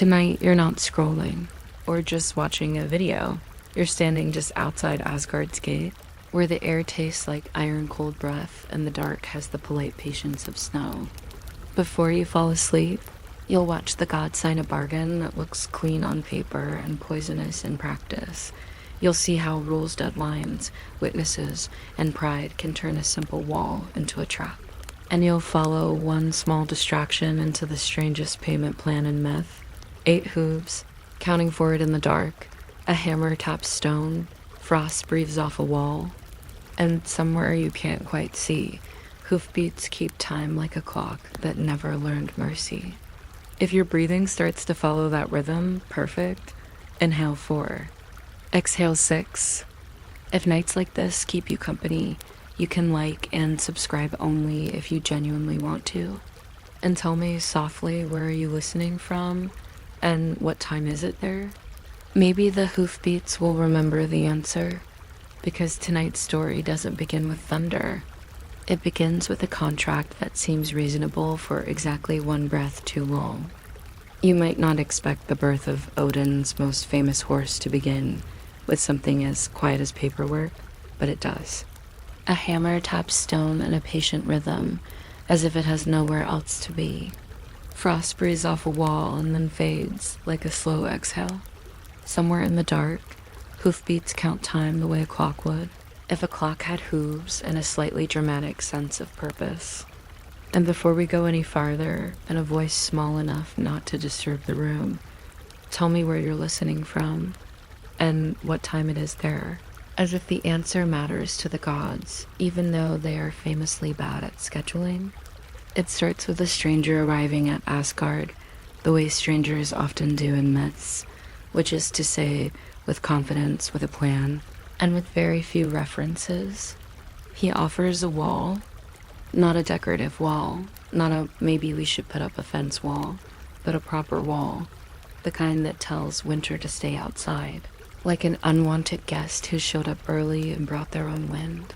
Tonight, you're not scrolling or just watching a video. You're standing just outside Asgard's gate, where the air tastes like iron-cold breath and the dark has the polite patience of snow. Before you fall asleep, you'll watch the god sign a bargain that looks clean on paper and poisonous in practice. You'll see how rules, deadlines, witnesses, and pride can turn a simple wall into a trap. And you'll follow one small distraction into the strangest payment plan in myth. 8 hooves, counting forward in the dark, a hammer taps stone, frost breathes off a wall, and somewhere you can't quite see, hoofbeats keep time like a clock that never learned mercy. If your breathing starts to follow that rhythm, perfect. Inhale 4. Exhale 6. If nights like this keep you company, you can like and subscribe only if you genuinely want to. And tell me softly, where are you listening from? And what time is it there? Maybe the hoofbeats will remember the answer, because tonight's story doesn't begin with thunder. It begins with a contract that seems reasonable for exactly 1 breath too long. You might not expect the birth of Odin's most famous horse to begin with something as quiet as paperwork, but it does. A hammer taps stone in a patient rhythm, as if it has nowhere else to be. Frost breathes off a wall and then fades like a slow exhale. Somewhere in the dark, hoofbeats count time the way a clock would, if a clock had hooves and a slightly dramatic sense of purpose. And before we go any farther, in a voice small enough not to disturb the room, tell me where you're listening from and what time it is there, as if the answer matters to the gods, even though they are famously bad at scheduling. It starts with a stranger arriving at Asgard, the way strangers often do in myths, which is to say, with confidence, with a plan, and with very few references. He offers a wall, not a decorative wall, not a maybe we should put up a fence wall, but a proper wall, the kind that tells winter to stay outside, like an unwanted guest who showed up early and brought their own wind.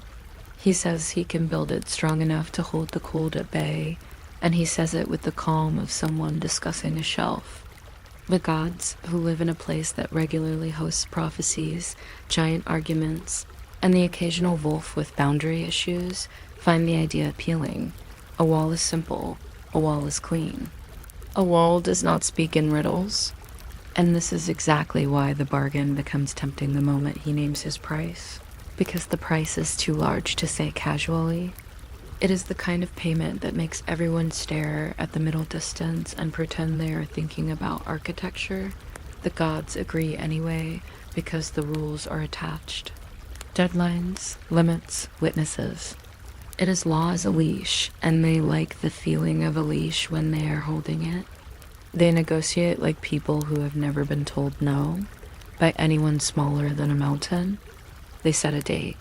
He says he can build it strong enough to hold the cold at bay, and he says it with the calm of someone discussing a shelf. The gods, who live in a place that regularly hosts prophecies, giant arguments, and the occasional wolf with boundary issues, find the idea appealing. A wall is simple, a wall is clean. A wall does not speak in riddles, and this is exactly why the bargain becomes tempting the moment he names his price. Because the price is too large to say casually. It is the kind of payment that makes everyone stare at the middle distance and pretend they are thinking about architecture. The gods agree anyway, because the rules are attached. Deadlines, limits, witnesses. It is law as a leash, and they like the feeling of a leash when they are holding it. They negotiate like people who have never been told no by anyone smaller than a mountain. They set a date.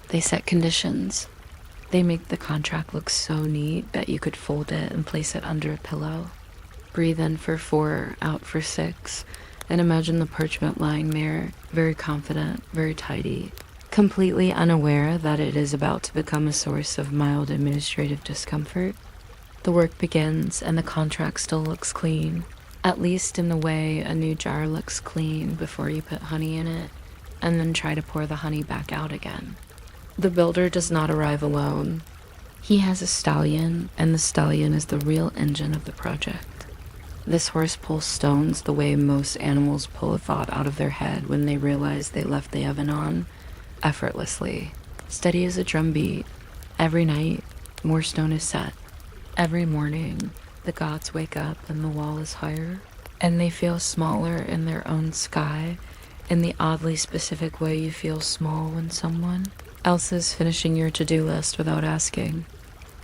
They set conditions. They make the contract look so neat that you could fold it and place it under a pillow. Breathe in for 4, out for 6, and imagine the parchment lying there, very confident, very tidy, completely unaware that it is about to become a source of mild administrative discomfort. The work begins, and the contract still looks clean, at least in the way a new jar looks clean before you put honey in it, and then try to pour the honey back out again. The builder does not arrive alone. He has a stallion, and the stallion is the real engine of the project. This horse pulls stones the way most animals pull a thought out of their head when they realize they left the oven on, effortlessly, steady as a drumbeat. Every night, more stone is set. Every morning, the gods wake up and the wall is higher, and they feel smaller in their own sky, in the oddly specific way you feel small when someone else is finishing your to-do list without asking.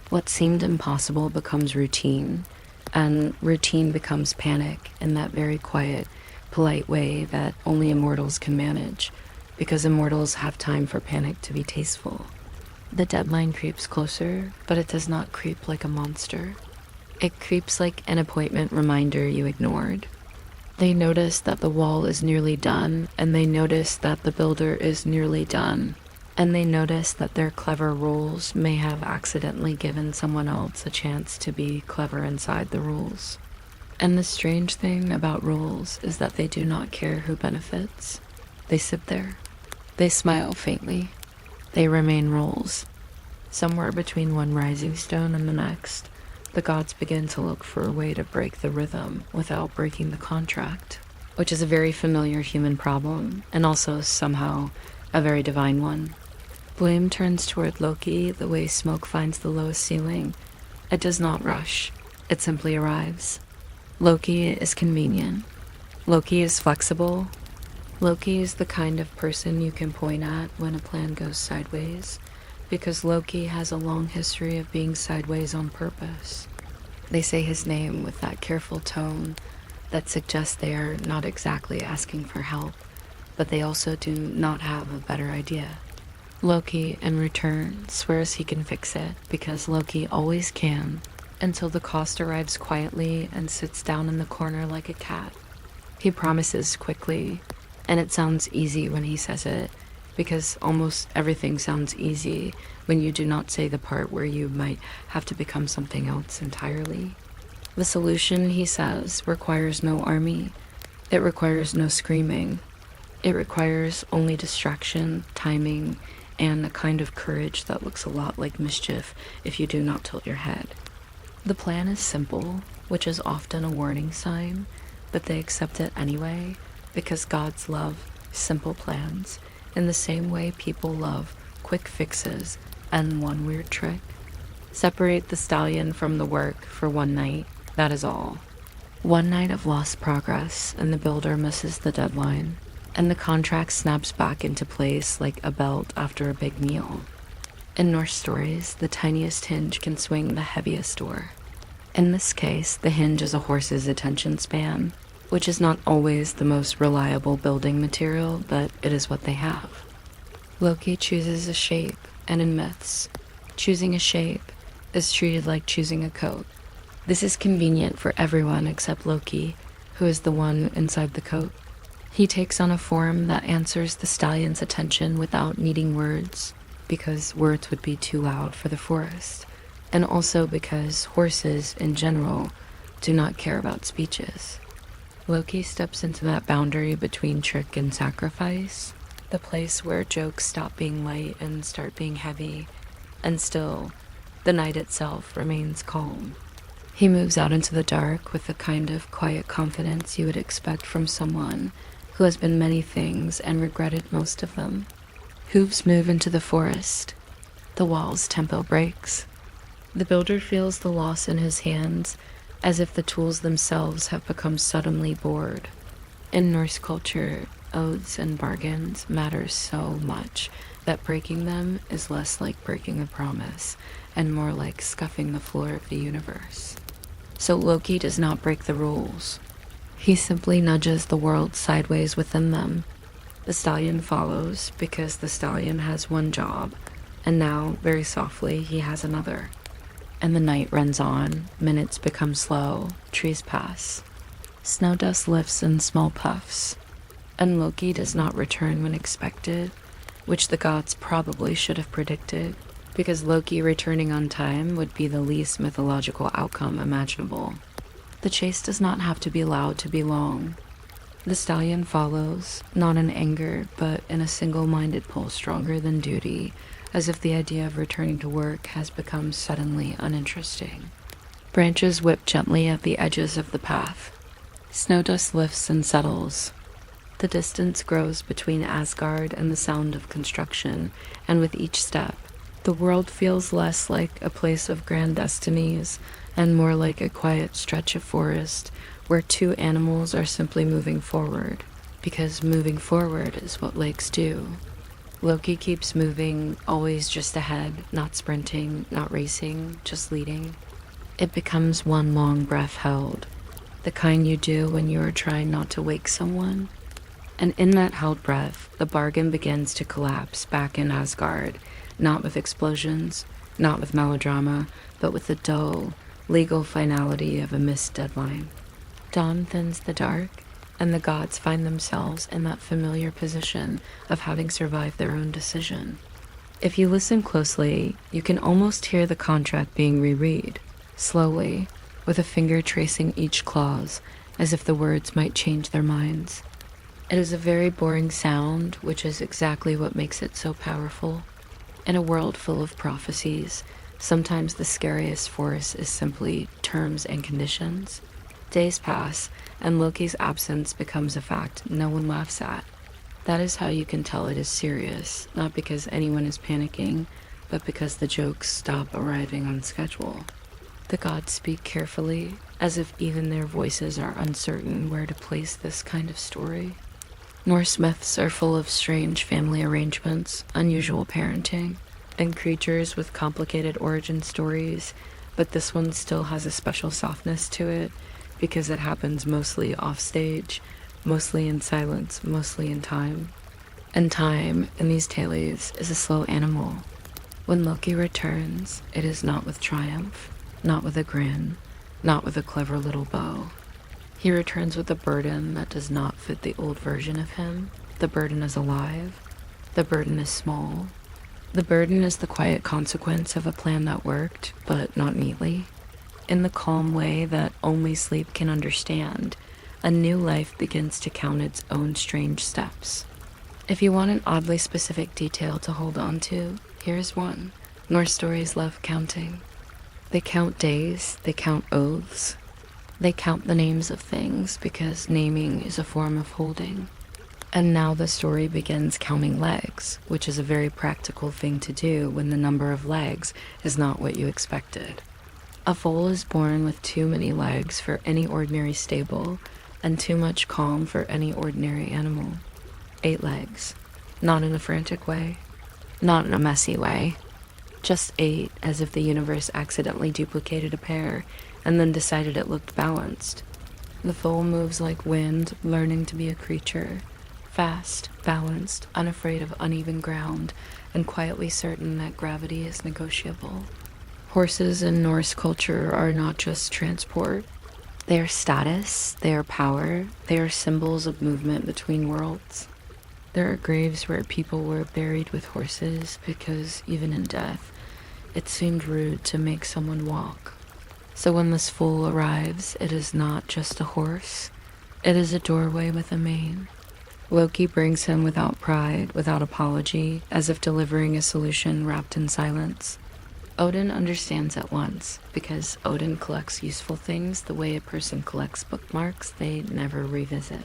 What seemed impossible becomes routine, and routine becomes panic in that very quiet, polite way that only immortals can manage, because immortals have time for panic to be tasteful. The deadline creeps closer, but it does not creep like a monster. It creeps like an appointment reminder you ignored. They notice that the wall is nearly done, and they notice that the builder is nearly done, and they notice that their clever rules may have accidentally given someone else a chance to be clever inside the rules. And the strange thing about rules is that they do not care who benefits. They sit there. They smile faintly. They remain rules. Somewhere between one rising stone and the next, the gods begin to look for a way to break the rhythm without breaking the contract, which is a very familiar human problem, and also somehow a very divine one. Blame turns toward Loki the way smoke finds the lowest ceiling. It does not rush. It simply arrives. Loki is convenient. Loki is flexible. Loki is the kind of person you can point at when a plan goes sideways, because Loki has a long history of being sideways on purpose. They say his name with that careful tone that suggests they are not exactly asking for help, but they also do not have a better idea. Loki, in return, swears he can fix it, because Loki always can, until the cost arrives quietly and sits down in the corner like a cat. He promises quickly, and it sounds easy when he says it, because almost everything sounds easy when you do not say the part where you might have to become something else entirely. The solution, he says, requires no army. It requires no screaming. It requires only distraction, timing, and a kind of courage that looks a lot like mischief if you do not tilt your head. The plan is simple, which is often a warning sign, but they accept it anyway, because gods love simple plans in the same way people love quick fixes and one weird trick. Separate the stallion from the work for one night, that is all. One night of lost progress, and the builder misses the deadline, and the contract snaps back into place like a belt after a big meal. In Norse stories, the tiniest hinge can swing the heaviest door. In this case, the hinge is a horse's attention span, which is not always the most reliable building material, but it is what they have. Loki chooses a shape, and in myths, choosing a shape is treated like choosing a coat. This is convenient for everyone except Loki, who is the one inside the coat. He takes on a form that answers the stallion's attention without needing words, because words would be too loud for the forest, and also because horses, in general, do not care about speeches. Loki steps into that boundary between trick and sacrifice, the place where jokes stop being light and start being heavy, and still, the night itself remains calm. He moves out into the dark with the kind of quiet confidence you would expect from someone who has been many things and regretted most of them. Hooves move into the forest. The wall's tempo breaks. The builder feels the loss in his hands, as if the tools themselves have become suddenly bored. In Norse culture, oaths and bargains matter so much that breaking them is less like breaking a promise and more like scuffing the floor of the universe. So Loki does not break the rules. He simply nudges the world sideways within them. The stallion follows because the stallion has one job, and now, very softly, he has another. And the night runs on, minutes become slow, trees pass. Snow dust lifts in small puffs, and Loki does not return when expected, which the gods probably should have predicted, because Loki returning on time would be the least mythological outcome imaginable. The chase does not have to be loud to be long. The stallion follows, not in anger, but in a single-minded pull stronger than duty, as if the idea of returning to work has become suddenly uninteresting. Branches whip gently at the edges of the path. Snow dust lifts and settles. The distance grows between Asgard and the sound of construction, and with each step, the world feels less like a place of grand destinies and more like a quiet stretch of forest where two animals are simply moving forward, because moving forward is what lakes do. Loki keeps moving, always just ahead, not sprinting, not racing, just leading. It becomes one long breath held, the kind you do when you are trying not to wake someone. And in that held breath, the bargain begins to collapse back in Asgard, not with explosions, not with melodrama, but with the dull, legal finality of a missed deadline. Dawn thins the dark, and the gods find themselves in that familiar position of having survived their own decision. If you listen closely, you can almost hear the contract being reread, slowly, with a finger tracing each clause, as if the words might change their minds. It is a very boring sound, which is exactly what makes it so powerful. In a world full of prophecies, sometimes the scariest force is simply terms and conditions. Days pass, and Loki's absence becomes a fact no one laughs at. That is how you can tell it is serious, not because anyone is panicking, but because the jokes stop arriving on schedule. The gods speak carefully, as if even their voices are uncertain where to place this kind of story. Norse myths are full of strange family arrangements, unusual parenting, and creatures with complicated origin stories, but this one still has a special softness to it because it happens mostly offstage, mostly in silence, mostly in time. And time, in these tales, is a slow animal. When Loki returns, it is not with triumph, not with a grin, not with a clever little bow. He returns with a burden that does not fit the old version of him. The burden is alive. The burden is small. The burden is the quiet consequence of a plan that worked, but not neatly. In the calm way that only sleep can understand, a new life begins to count its own strange steps. If you want an oddly specific detail to hold on to, here's one. Norse stories love counting. They count days, they count oaths. They count the names of things because naming is a form of holding. And now the story begins counting legs, which is a very practical thing to do when the number of legs is not what you expected. A foal is born with too many legs for any ordinary stable, and too much calm for any ordinary animal. 8 legs. Not in a frantic way. Not in a messy way. Just 8, as if the universe accidentally duplicated a pair and then decided it looked balanced. The foal moves like wind, learning to be a creature. Fast, balanced, unafraid of uneven ground, and quietly certain that gravity is negotiable. Horses in Norse culture are not just transport. They are status, they are power, they are symbols of movement between worlds. There are graves where people were buried with horses because, even in death, it seemed rude to make someone walk. So when this fool arrives, it is not just a horse. It is a doorway with a mane. Loki brings him without pride, without apology, as if delivering a solution wrapped in silence. Odin understands at once, because Odin collects useful things the way a person collects bookmarks they never revisit.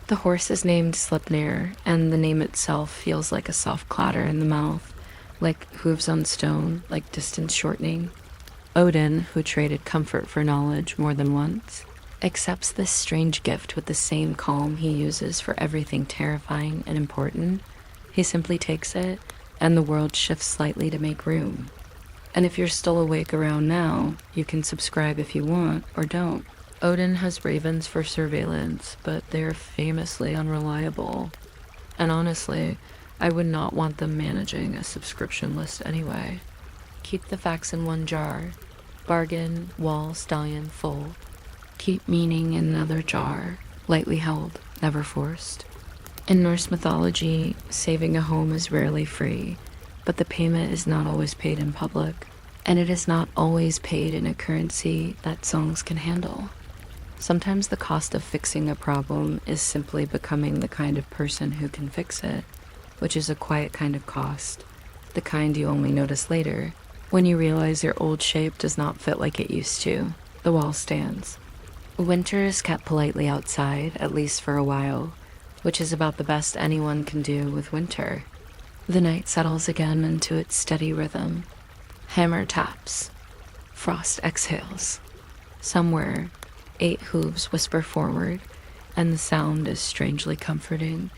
The horse is named Sleipnir, and the name itself feels like a soft clatter in the mouth, like hooves on stone, like distance shortening. Odin, who traded comfort for knowledge more than once, accepts this strange gift with the same calm he uses for everything terrifying and important. He simply takes it, and the world shifts slightly to make room. And if you're still awake around now, you can subscribe if you want, or don't. Odin has ravens for surveillance, but they're famously unreliable. And honestly, I would not want them managing a subscription list anyway. Keep the facts in one jar. Bargain, wall, stallion, foal. Keep meaning in another jar. Lightly held, never forced. In Norse mythology, saving a home is rarely free, but the payment is not always paid in public, and it is not always paid in a currency that songs can handle. Sometimes the cost of fixing a problem is simply becoming the kind of person who can fix it, which is a quiet kind of cost, the kind you only notice later, when you realize your old shape does not fit like it used to. The wall stands. Winter is kept politely outside, at least for a while, which is about the best anyone can do with winter. The night settles again into its steady rhythm. Hammer taps. Frost exhales. Somewhere, 8 hooves whisper forward, and the sound is strangely comforting,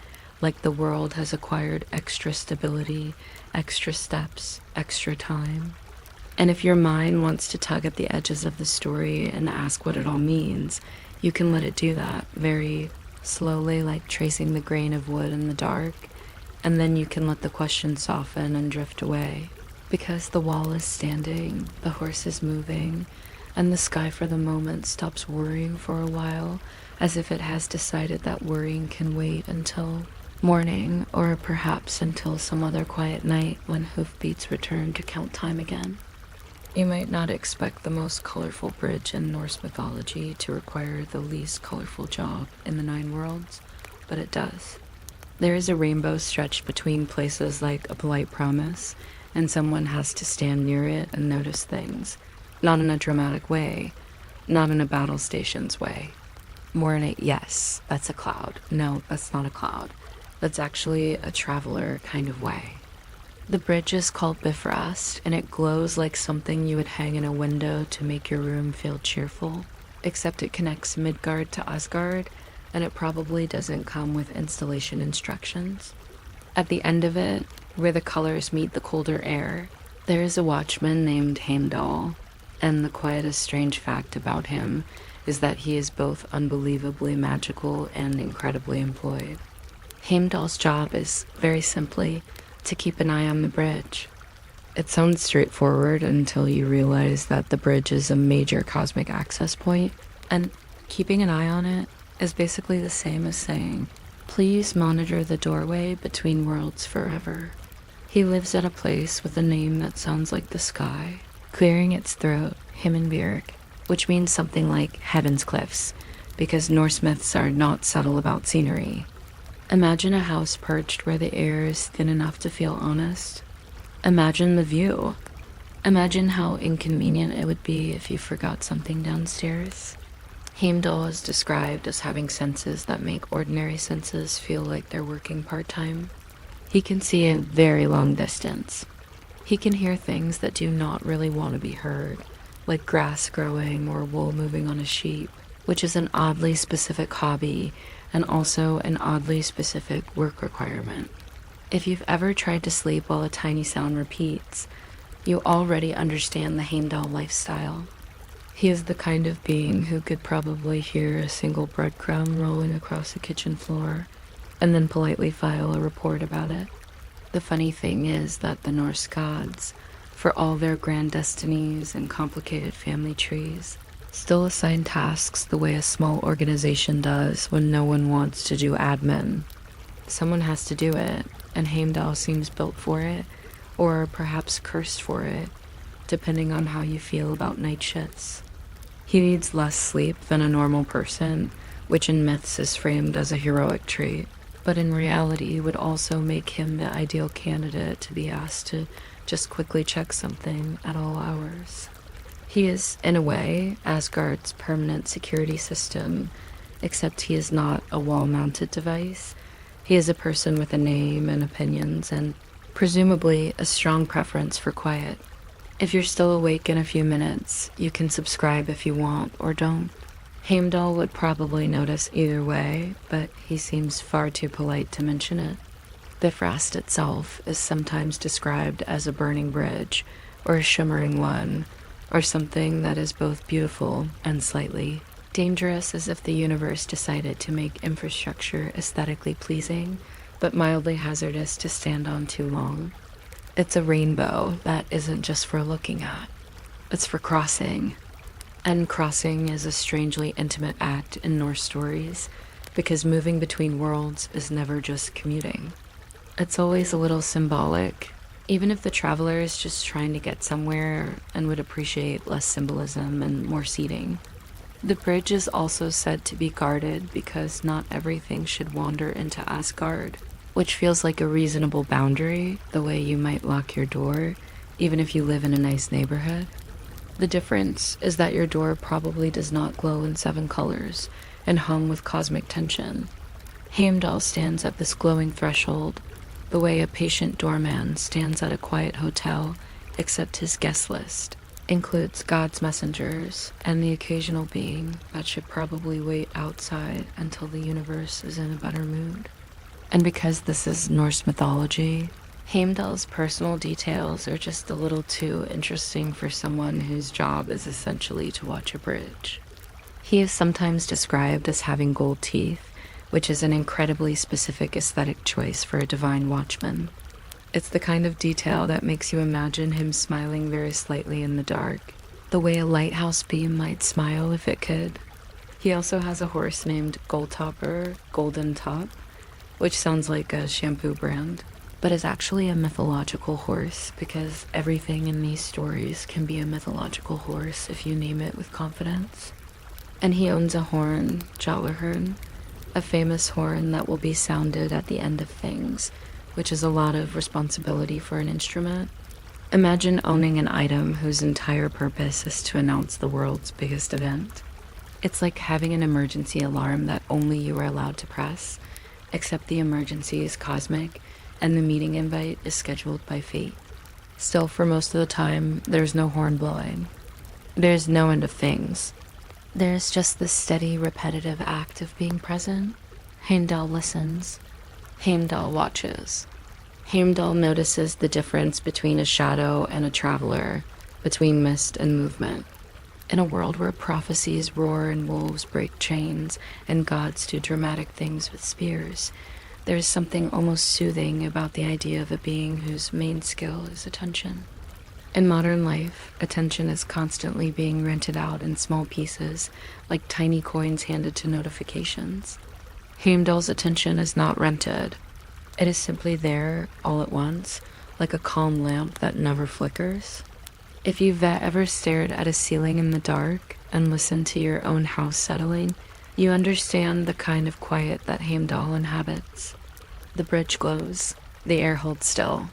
like the world has acquired extra stability, extra steps, extra time. And if your mind wants to tug at the edges of the story and ask what it all means, you can let it do that, very slowly, like tracing the grain of wood in the dark, and then you can let the question soften and drift away. Because the wall is standing, the horse is moving, and the sky for the moment stops worrying for a while, as if it has decided that worrying can wait until morning, or perhaps until some other quiet night when hoofbeats return to count time again. You might not expect the most colorful bridge in Norse mythology to require the least colorful job in the 9 worlds, but it does. There is a rainbow stretched between places like a polite promise, and someone has to stand near it and notice things. Not in a dramatic way, not in a battle stations way. More in a, yes, that's a cloud. No, that's not a cloud. That's actually a traveler kind of way. The bridge is called Bifrost, and it glows like something you would hang in a window to make your room feel cheerful, except it connects Midgard to Asgard, and it probably doesn't come with installation instructions. At the end of it, where the colors meet the colder air, there is a watchman named Heimdall, and the quietest strange fact about him is that he is both unbelievably magical and incredibly employed. Heimdall's job is, very simply, to keep an eye on the bridge. It sounds straightforward until you realize that the bridge is a major cosmic access point, and keeping an eye on it is basically the same as saying, please monitor the doorway between worlds forever. He lives at a place with a name that sounds like the sky, clearing its throat, Himmelbjerg, which means something like Heaven's Cliffs, because Norse myths are not subtle about scenery. Imagine a house perched where the air is thin enough to feel honest. Imagine the view. Imagine how inconvenient it would be if you forgot something downstairs. Heimdall is described as having senses that make ordinary senses feel like they're working part-time. He can see a very long distance. He can hear things that do not really want to be heard, like grass growing or wool moving on a sheep, which is an oddly specific hobby and also an oddly specific work requirement. If you've ever tried to sleep while a tiny sound repeats, you already understand the Heimdall lifestyle. He is the kind of being who could probably hear a single breadcrumb rolling across a kitchen floor and then politely file a report about it. The funny thing is that the Norse gods, for all their grand destinies and complicated family trees, still assign tasks the way a small organization does when no one wants to do admin. Someone has to do it, and Heimdall seems built for it, or perhaps cursed for it, depending on how you feel about night shifts. He needs less sleep than a normal person, which in myths is framed as a heroic trait, but in reality would also make him the ideal candidate to be asked to just quickly check something at all hours. He is, in a way, Asgard's permanent security system, except he is not a wall-mounted device. He is a person with a name and opinions, and presumably a strong preference for quiet. If you're still awake in a few minutes, you can subscribe if you want or don't. Heimdall would probably notice either way, but he seems far too polite to mention it. Bifrost itself is sometimes described as a burning bridge, or a shimmering one, or something that is both beautiful and slightly dangerous, as if the universe decided to make infrastructure aesthetically pleasing, but mildly hazardous to stand on too long. It's a rainbow that isn't just for looking at. It's for crossing. And crossing is a strangely intimate act in Norse stories, because moving between worlds is never just commuting. It's always a little symbolic, even if the traveler is just trying to get somewhere and would appreciate less symbolism and more seating. The bridge is also said to be guarded because not everything should wander into Asgard, which feels like a reasonable boundary, the way you might lock your door, even if you live in a nice neighborhood. The difference is that your door probably does not glow in 7 colors and hum with cosmic tension. Heimdall stands at this glowing threshold, the way a patient doorman stands at a quiet hotel, except his guest list includes God's messengers and the occasional being that should probably wait outside until the universe is in a better mood. And because this is Norse mythology, Heimdall's personal details are just a little too interesting for someone whose job is essentially to watch a bridge. He is sometimes described as having gold teeth, which is an incredibly specific aesthetic choice for a divine watchman. It's the kind of detail that makes you imagine him smiling very slightly in the dark, the way a lighthouse beam might smile if it could. He also has a horse named Goldtopper, Golden Top, which sounds like a shampoo brand, but is actually a mythological horse because everything in these stories can be a mythological horse if you name it with confidence. And he owns a horn, Jallarhorn, a famous horn that will be sounded at the end of things, which is a lot of responsibility for an instrument. Imagine owning an item whose entire purpose is to announce the world's biggest event. It's like having an emergency alarm that only you are allowed to press, except the emergency is cosmic and the meeting invite is scheduled by fate. Still, for most of the time, there's no horn blowing. There's no end of things. There's just the steady, repetitive act of being present. Heimdall listens. Heimdall watches. Heimdall notices the difference between a shadow and a traveler, between mist and movement. In a world where prophecies roar and wolves break chains and gods do dramatic things with spears, there is something almost soothing about the idea of a being whose main skill is attention. In modern life, attention is constantly being rented out in small pieces, like tiny coins handed to notifications. Heimdall's attention is not rented. It is simply there, all at once, like a calm lamp that never flickers. If you've ever stared at a ceiling in the dark and listened to your own house settling, you understand the kind of quiet that Heimdall inhabits. The bridge glows. The air holds still.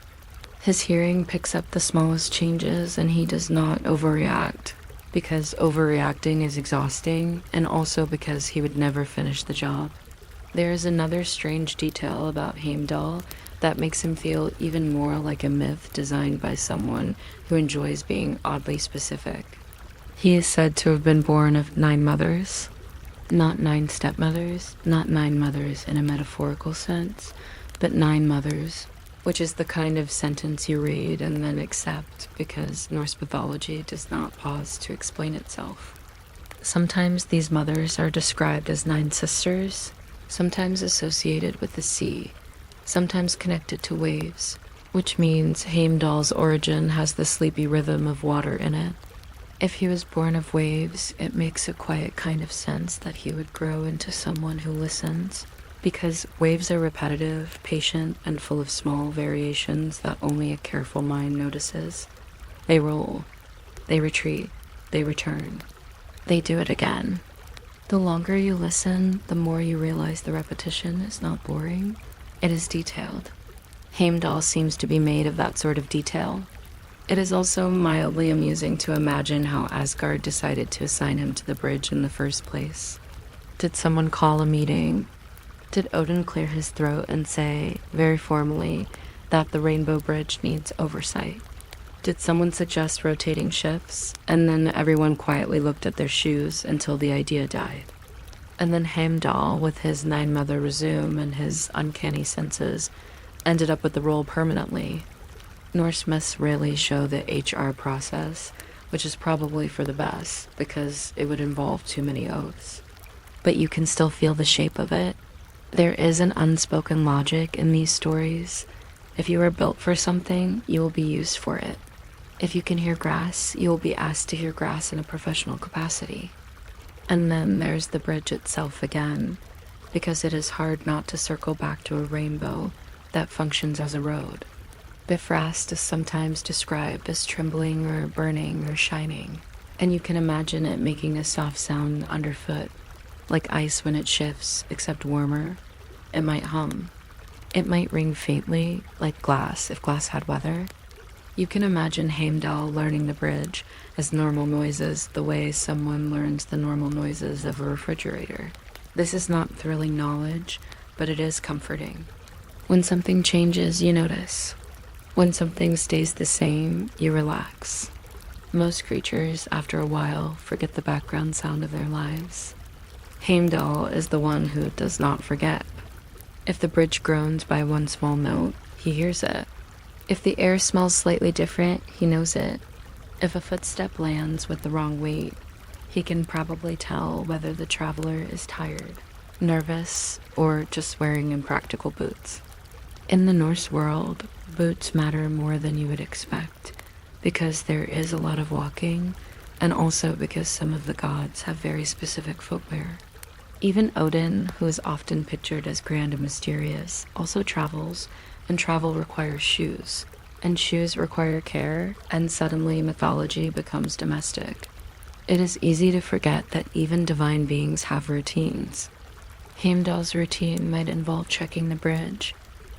His hearing picks up the smallest changes and he does not overreact, because overreacting is exhausting and also because he would never finish the job. There is another strange detail about Heimdall that makes him feel even more like a myth designed by someone who enjoys being oddly specific. He is said to have been born of 9 mothers. Not 9 stepmothers, not 9 mothers in a metaphorical sense, but 9 mothers, which is the kind of sentence you read and then accept because Norse mythology does not pause to explain itself. Sometimes these mothers are described as 9 sisters, sometimes associated with the sea, sometimes connected to waves, which means Heimdall's origin has the sleepy rhythm of water in it. If he was born of waves, it makes a quiet kind of sense that he would grow into someone who listens, because waves are repetitive, patient, and full of small variations that only a careful mind notices. They roll, they retreat, they return. They do it again. The longer you listen, the more you realize the repetition is not boring. It is detailed. Heimdall seems to be made of that sort of detail. It is also mildly amusing to imagine how Asgard decided to assign him to the bridge in the first place. Did someone call a meeting? Did Odin clear his throat and say, very formally, that the Rainbow Bridge needs oversight? Did someone suggest rotating shifts, and then everyone quietly looked at their shoes until the idea died? And then Heimdall, with his 9-mother resume and his uncanny senses, ended up with the role permanently. Norse myths rarely show the HR process, which is probably for the best, because it would involve too many oaths. But you can still feel the shape of it. There is an unspoken logic in these stories. If you are built for something, you will be used for it. If you can hear grass, you will be asked to hear grass in a professional capacity. And then there's the bridge itself again, because it is hard not to circle back to a rainbow that functions as a road. Bifrost is sometimes described as trembling or burning or shining, and you can imagine it making a soft sound underfoot, like ice when it shifts, except warmer. It might hum. It might ring faintly, like glass if glass had weather. You can imagine Heimdall learning the bridge as normal noises the way someone learns the normal noises of a refrigerator. This is not thrilling knowledge, but it is comforting. When something changes, you notice. When something stays the same, you relax. Most creatures, after a while, forget the background sound of their lives. Heimdall is the one who does not forget. If the bridge groans by one small note, he hears it. If the air smells slightly different, he knows it. If a footstep lands with the wrong weight, he can probably tell whether the traveler is tired, nervous, or just wearing impractical boots. In the Norse world, boots matter more than you would expect, because there is a lot of walking, and also because some of the gods have very specific footwear. Even Odin, who is often pictured as grand and mysterious, also travels and travel requires shoes, and shoes require care, and suddenly mythology becomes domestic. It is easy to forget that even divine beings have routines. Heimdall's routine might involve checking the bridge,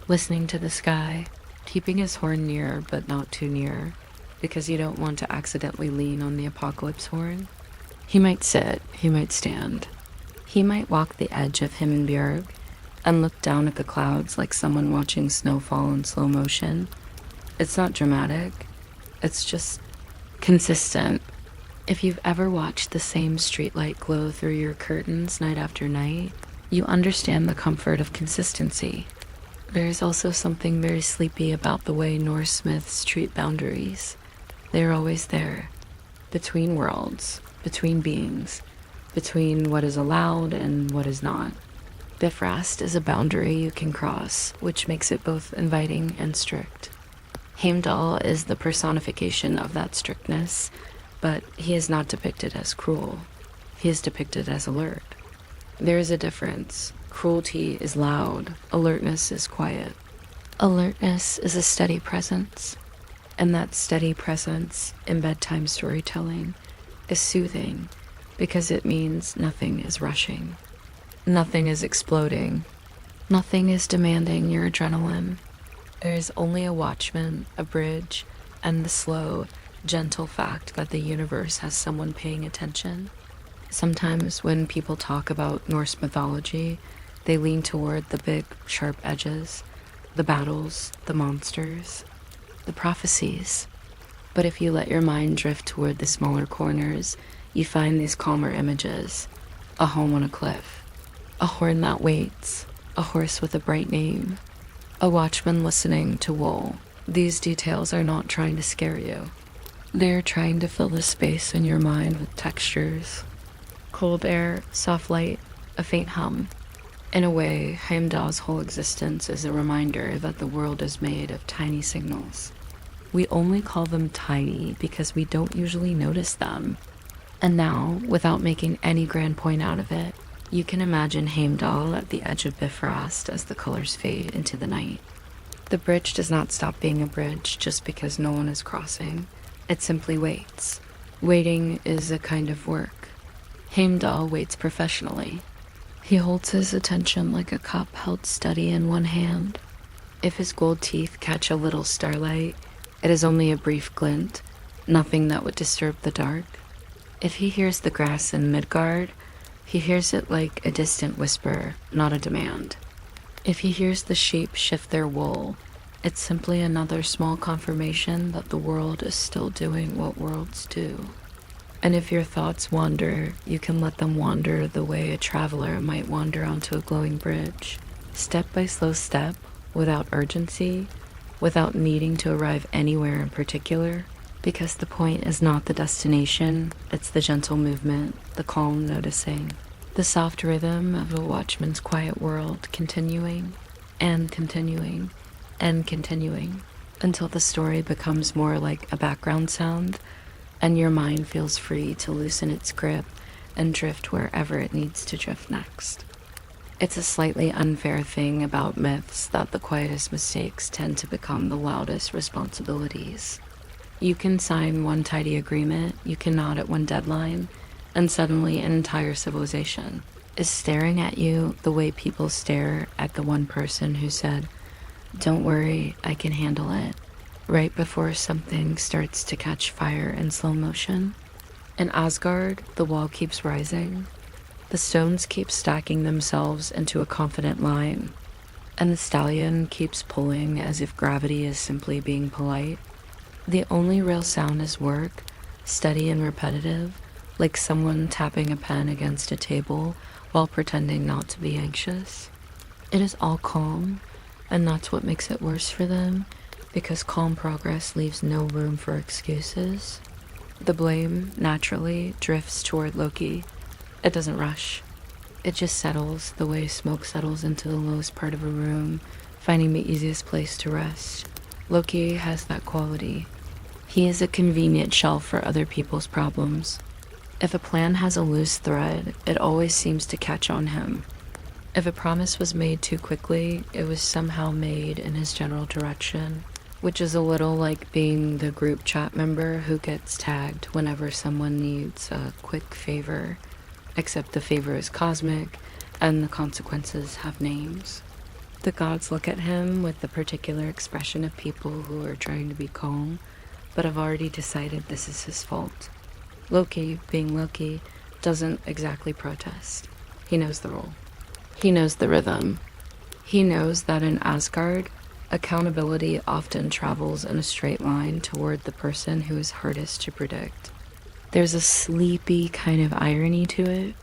listening to the sky, keeping his horn near but not too near, because you don't want to accidentally lean on the apocalypse horn. He might sit, he might stand. He might walk the edge of Himmelbjerg and look down at the clouds like someone watching snowfall in slow motion. It's not dramatic, it's just consistent. If you've ever watched the same streetlight glow through your curtains night after night, you understand the comfort of consistency. There is also something very sleepy about the way Norse myths treat boundaries. They're always there, between worlds, between beings, between what is allowed and what is not. Bifrost is a boundary you can cross, which makes it both inviting and strict. Heimdall is the personification of that strictness, but he is not depicted as cruel. He is depicted as alert. There is a difference. Cruelty is loud, alertness is quiet. Alertness is a steady presence, and that steady presence in bedtime storytelling is soothing because it means nothing is rushing. Nothing is exploding. Nothing is demanding your adrenaline. There is only a watchman, a bridge, and the slow, gentle fact that the universe has someone paying attention. Sometimes when people talk about Norse mythology, they lean toward the big, sharp edges, the battles, the monsters, the prophecies. But if you let your mind drift toward the smaller corners, you find these calmer images. A home on a cliff, a horn that waits, a horse with a bright name, a watchman listening to wool. These details are not trying to scare you. They're trying to fill the space in your mind with textures. Cold air, soft light, a faint hum. In a way, Heimdall's whole existence is a reminder that the world is made of tiny signals. We only call them tiny because we don't usually notice them. And now, without making any grand point out of it, you can imagine Heimdall at the edge of Bifrost as the colors fade into the night. The bridge does not stop being a bridge just because no one is crossing. It simply waits. Waiting is a kind of work. Heimdall waits professionally. He holds his attention like a cup held steady in one hand. If his gold teeth catch a little starlight, it is only a brief glint, nothing that would disturb the dark. If he hears the grass in Midgard, he hears it like a distant whisper, not a demand. If he hears the sheep shift their wool, it's simply another small confirmation that the world is still doing what worlds do. And if your thoughts wander, you can let them wander the way a traveler might wander onto a glowing bridge, step by slow step, without urgency, without needing to arrive anywhere in particular, because the point is not the destination, it's the gentle movement, the calm noticing, the soft rhythm of a watchman's quiet world continuing, and continuing, and continuing, until the story becomes more like a background sound, and your mind feels free to loosen its grip and drift wherever it needs to drift next. It's a slightly unfair thing about myths that the quietest mistakes tend to become the loudest responsibilities. You can sign one tidy agreement, you can nod at one deadline, and suddenly an entire civilization is staring at you the way people stare at the one person who said, "Don't worry, I can handle it," right before something starts to catch fire in slow motion. In Asgard, the wall keeps rising. The stones keep stacking themselves into a confident line, and the stallion keeps pulling as if gravity is simply being polite. The only real sound is work, steady and repetitive, like someone tapping a pen against a table while pretending not to be anxious. It is all calm, and that's what makes it worse for them, because calm progress leaves no room for excuses. The blame, naturally, drifts toward Loki. It doesn't rush. It just settles the way smoke settles into the lowest part of a room, finding the easiest place to rest. Loki has that quality. He is a convenient shelf for other people's problems. If a plan has a loose thread, it always seems to catch on him. If a promise was made too quickly, it was somehow made in his general direction, which is a little like being the group chat member who gets tagged whenever someone needs a quick favor, except the favor is cosmic and the consequences have names. The gods look at him with the particular expression of people who are trying to be calm, but have already decided this is his fault. Loki, being Loki, doesn't exactly protest. He knows the role. He knows the rhythm. He knows that in Asgard, accountability often travels in a straight line toward the person who is hardest to predict. There's a sleepy kind of irony to it.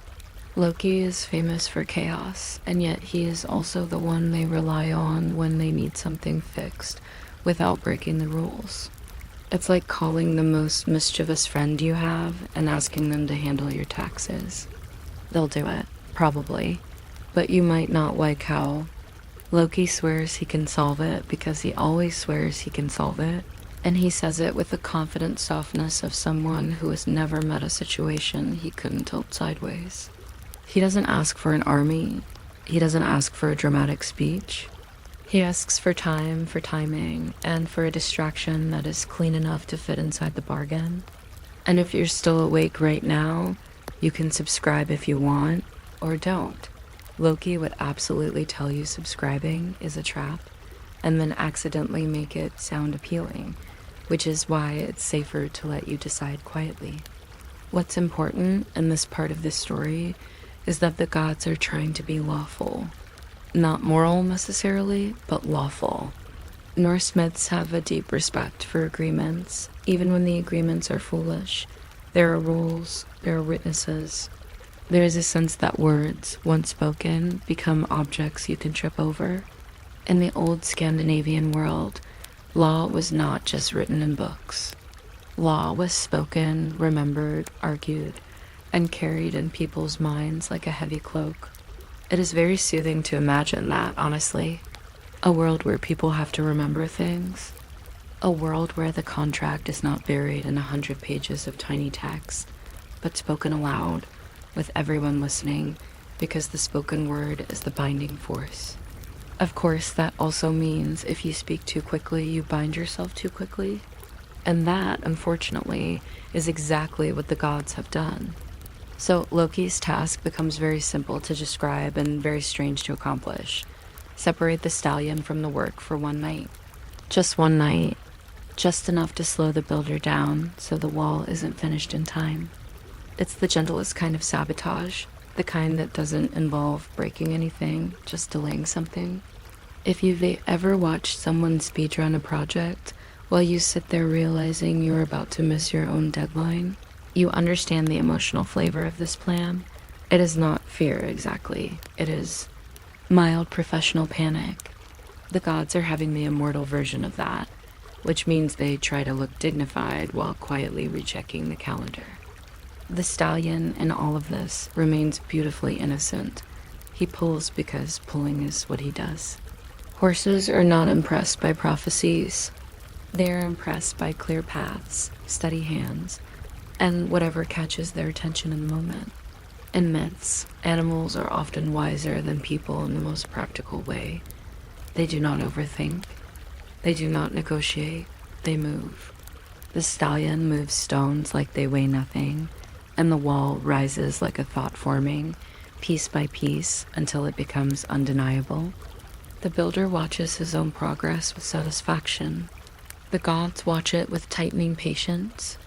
Loki is famous for chaos, and yet he is also the one they rely on when they need something fixed without breaking the rules. It's like calling the most mischievous friend you have and asking them to handle your taxes. They'll do it, probably, but you might not like how Loki swears he can solve it because he always swears he can solve it, and he says it with the confident softness of someone who has never met a situation he couldn't tilt sideways. He doesn't ask for an army. He doesn't ask for a dramatic speech. He asks for time, for timing, and for a distraction that is clean enough to fit inside the bargain. And if you're still awake right now, you can subscribe if you want, or don't. Loki would absolutely tell you subscribing is a trap, and then accidentally make it sound appealing, which is why it's safer to let you decide quietly. What's important in this part of the story is that the gods are trying to be lawful. Not moral necessarily, but lawful. Norse myths have a deep respect for agreements, even when the agreements are foolish. There are rules, there are witnesses. There is a sense that words, once spoken, become objects you can trip over. In the old Scandinavian world, law was not just written in books. Law was spoken, remembered, argued, and carried in people's minds like a heavy cloak. It is very soothing to imagine that, honestly. A world where people have to remember things. A world where the contract is not buried in 100 pages of tiny text, but spoken aloud, with everyone listening, because the spoken word is the binding force. Of course, that also means if you speak too quickly, you bind yourself too quickly. And that, unfortunately, is exactly what the gods have done. So Loki's task becomes very simple to describe and very strange to accomplish. Separate the stallion from the work for one night. Just one night. Just enough to slow the builder down so the wall isn't finished in time. It's the gentlest kind of sabotage, the kind that doesn't involve breaking anything, just delaying something. If you've ever watched someone speedrun a project while you sit there realizing you're about to miss your own deadline, you understand the emotional flavor of this plan. It is not fear exactly. It is mild professional panic. The gods are having the immortal version of that, which means they try to look dignified while quietly rechecking the calendar. The stallion in all of this remains beautifully innocent. He pulls because pulling is what he does. Horses are not impressed by prophecies. They are impressed by clear paths, steady hands, and whatever catches their attention in the moment. In myths, animals are often wiser than people in the most practical way. They do not overthink. They do not negotiate. They move. The stallion moves stones like they weigh nothing, and the wall rises like a thought forming, piece by piece, until it becomes undeniable. The builder watches his own progress with satisfaction. The gods watch it with tightening patience,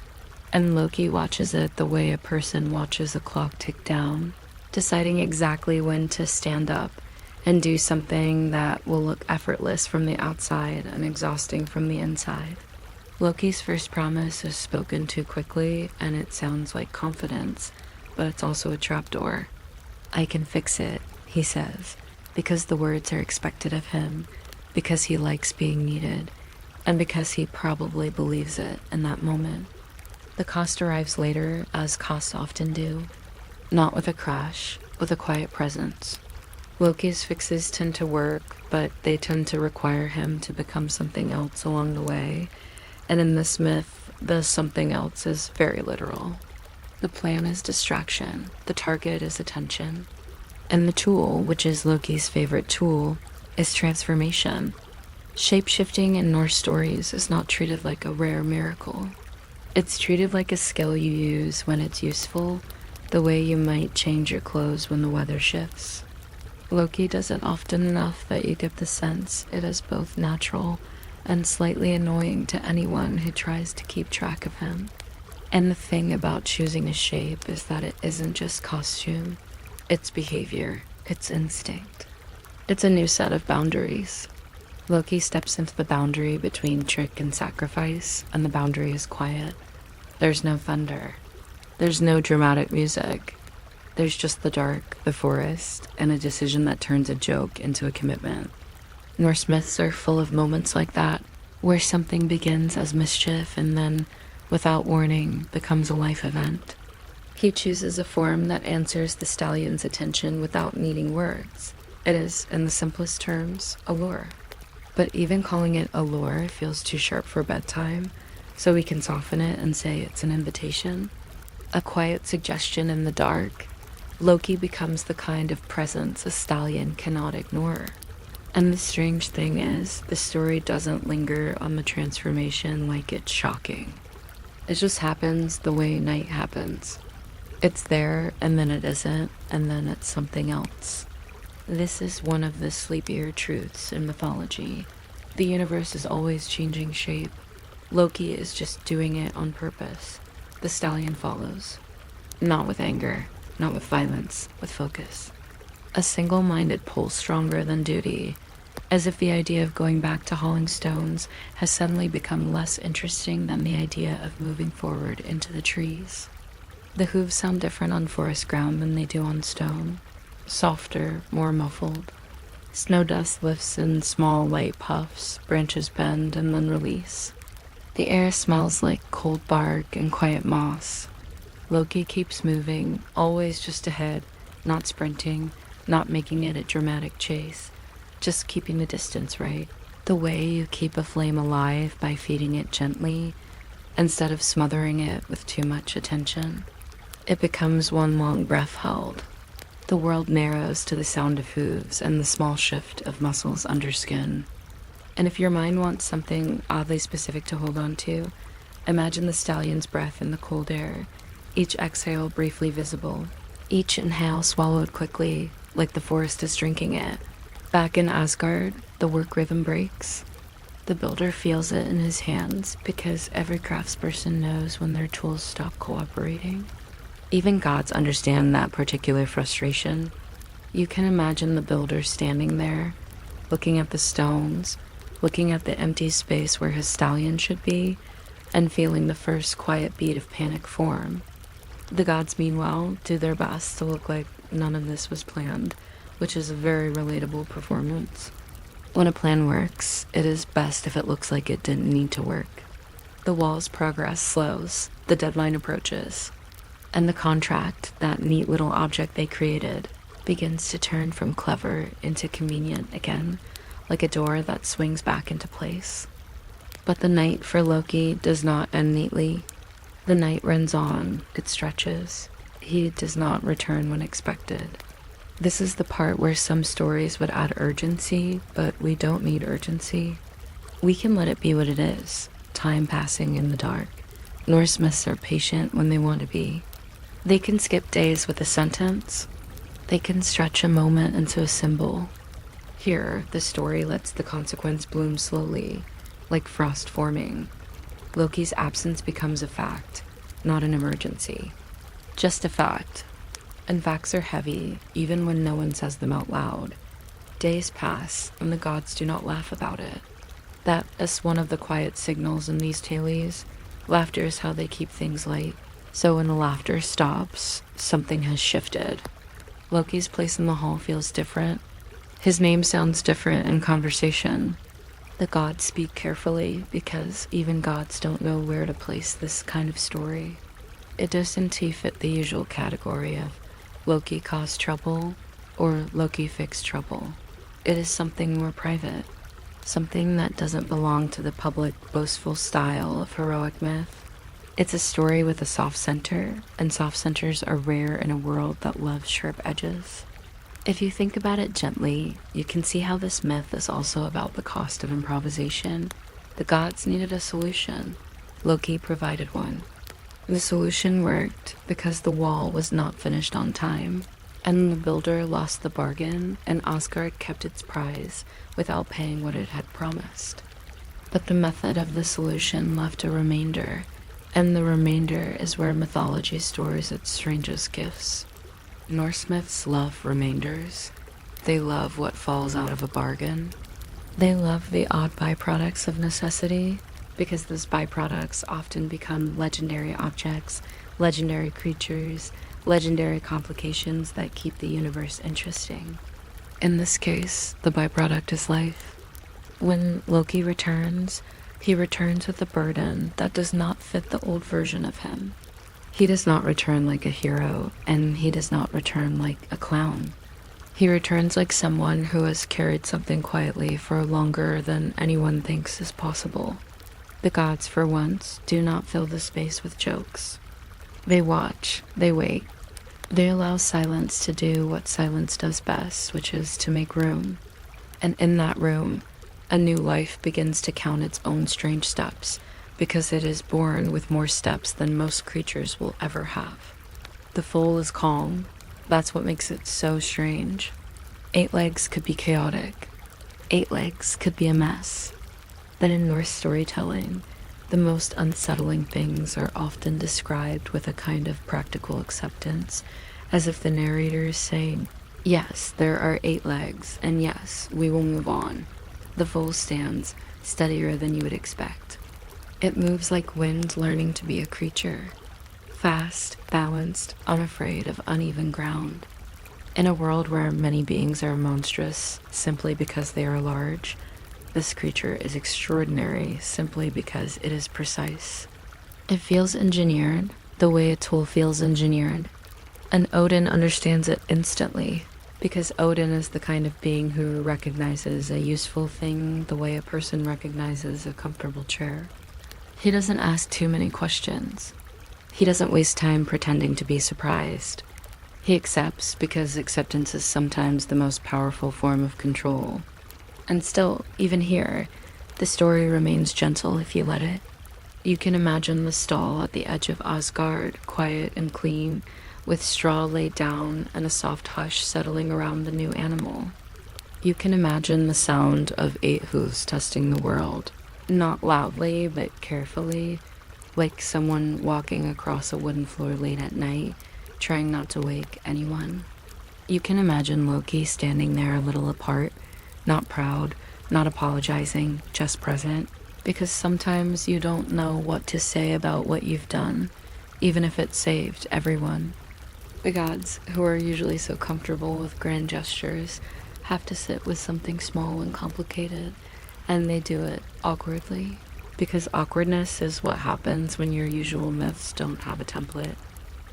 and Loki watches it the way a person watches a clock tick down, deciding exactly when to stand up and do something that will look effortless from the outside and exhausting from the inside. Loki's first promise is spoken too quickly, and it sounds like confidence, but it's also a trapdoor. I can fix it, he says, because the words are expected of him, because he likes being needed, and because he probably believes it in that moment. The cost arrives later, as costs often do. Not with a crash, with a quiet presence. Loki's fixes tend to work, but they tend to require him to become something else along the way. And in this myth, the something else is very literal. The plan is distraction. The target is attention. And the tool, which is Loki's favorite tool, is transformation. Shape-shifting in Norse stories is not treated like a rare miracle. It's treated like a skill you use when it's useful, the way you might change your clothes when the weather shifts. Loki does it often enough that you get the sense it is both natural and slightly annoying to anyone who tries to keep track of him. And the thing about choosing a shape is that it isn't just costume, it's behavior, it's instinct. It's a new set of boundaries. Loki steps into the boundary between trick and sacrifice, and the boundary is quiet. There's no thunder. There's no dramatic music. There's just the dark, the forest, and a decision that turns a joke into a commitment. Norse myths are full of moments like that, where something begins as mischief and then, without warning, becomes a life event. He chooses a form that answers the stallion's attention without needing words. It is, in the simplest terms, a lure. But even calling it a lure feels too sharp for bedtime, so we can soften it and say it's an invitation. A quiet suggestion in the dark. Loki becomes the kind of presence a stallion cannot ignore. And the strange thing is, the story doesn't linger on the transformation like it's shocking. It just happens the way night happens. It's there, and then it isn't, and then it's something else. This is one of the sleipnir truths in mythology. The universe is always changing shape. Loki is just doing it on purpose. The stallion follows. Not with anger, not with violence, with focus. A single-minded pull stronger than duty, as if the idea of going back to hauling stones has suddenly become less interesting than the idea of moving forward into the trees. The hooves sound different on forest ground than they do on stone. Softer, more muffled. Snow dust lifts in small, light puffs, branches bend and then release. The air smells like cold bark and quiet moss. Loki keeps moving, always just ahead, not sprinting, not making it a dramatic chase, just keeping the distance right. The way you keep a flame alive by feeding it gently, instead of smothering it with too much attention. It becomes one long breath held. The world narrows to the sound of hooves and the small shift of muscles under skin. And if your mind wants something oddly specific to hold on to, imagine the stallion's breath in the cold air, each exhale briefly visible, each inhale swallowed quickly, like the forest is drinking it. Back in Asgard, the work rhythm breaks. The builder feels it in his hands because every craftsperson knows when their tools stop cooperating. Even gods understand that particular frustration. You can imagine the builder standing there, looking at the stones, looking at the empty space where his stallion should be, and feeling the first quiet beat of panic form. The gods, meanwhile, do their best to look like none of this was planned, which is a very relatable performance. When a plan works, it is best if it looks like it didn't need to work. The wall's progress slows, the deadline approaches, and the contract, that neat little object they created, begins to turn from clever into convenient again, like a door that swings back into place. But the night for Loki does not end neatly. The night runs on, it stretches. He does not return when expected. This is the part where some stories would add urgency, but we don't need urgency. We can let it be what it is, time passing in the dark. Norse myths are patient when they want to be. They can skip days with a sentence. They can stretch a moment into a symbol. Here, the story lets the consequence bloom slowly, like frost forming. Loki's absence becomes a fact, not an emergency. Just a fact. And facts are heavy, even when no one says them out loud. Days pass, and the gods do not laugh about it. That is one of the quiet signals in these tales. Laughter is how they keep things light. So when the laughter stops, something has shifted. Loki's place in the hall feels different. His name sounds different in conversation. The gods speak carefully because even gods don't know where to place this kind of story. It doesn't fit the usual category of Loki caused trouble or Loki fixed trouble. It is something more private, something that doesn't belong to the public boastful style of heroic myth. It's a story with a soft center, and soft centers are rare in a world that loves sharp edges. If you think about it gently, you can see how this myth is also about the cost of improvisation. The gods needed a solution. Loki provided one. The solution worked because the wall was not finished on time, and the builder lost the bargain, and Asgard kept its prize without paying what it had promised. But the method of the solution left a remainder, and the remainder is where mythology stores its strangest gifts. Norse myths love remainders. They love what falls out of a bargain. They love the odd byproducts of necessity, because those byproducts often become legendary objects, legendary creatures, legendary complications that keep the universe interesting. In this case, the byproduct is life. When Loki returns, he returns with a burden that does not fit the old version of him. He does not return like a hero, and he does not return like a clown. He returns like someone who has carried something quietly for longer than anyone thinks is possible. The gods, for once, do not fill the space with jokes. They watch, they wait. They allow silence to do what silence does best, which is to make room. And in that room, a new life begins to count its own strange steps, because it is born with more steps than most creatures will ever have. The foal is calm. That's what makes it so strange. 8 legs could be chaotic. 8 legs could be a mess. Then in Norse storytelling, the most unsettling things are often described with a kind of practical acceptance, as if the narrator is saying, yes, there are 8 legs, and yes, we will move on. The foal stands, steadier than you would expect. It moves like wind learning to be a creature. Fast, balanced, unafraid of uneven ground. In a world where many beings are monstrous simply because they are large, this creature is extraordinary simply because it is precise. It feels engineered the way a tool feels engineered, and Odin understands it instantly, because Odin is the kind of being who recognizes a useful thing the way a person recognizes a comfortable chair. He doesn't ask too many questions. He doesn't waste time pretending to be surprised. He accepts because acceptance is sometimes the most powerful form of control. And still, even here, the story remains gentle if you let it. You can imagine the stall at the edge of Asgard, quiet and clean, with straw laid down and a soft hush settling around the new animal. You can imagine the sound of 8 hooves testing the world, not loudly but carefully, like someone walking across a wooden floor late at night, trying not to wake anyone. You can imagine Loki standing there a little apart, not proud, not apologizing, just present, because sometimes you don't know what to say about what you've done, even if it saved everyone. The gods, who are usually so comfortable with grand gestures, have to sit with something small and complicated, and they do it awkwardly, because awkwardness is what happens when your usual myths don't have a template.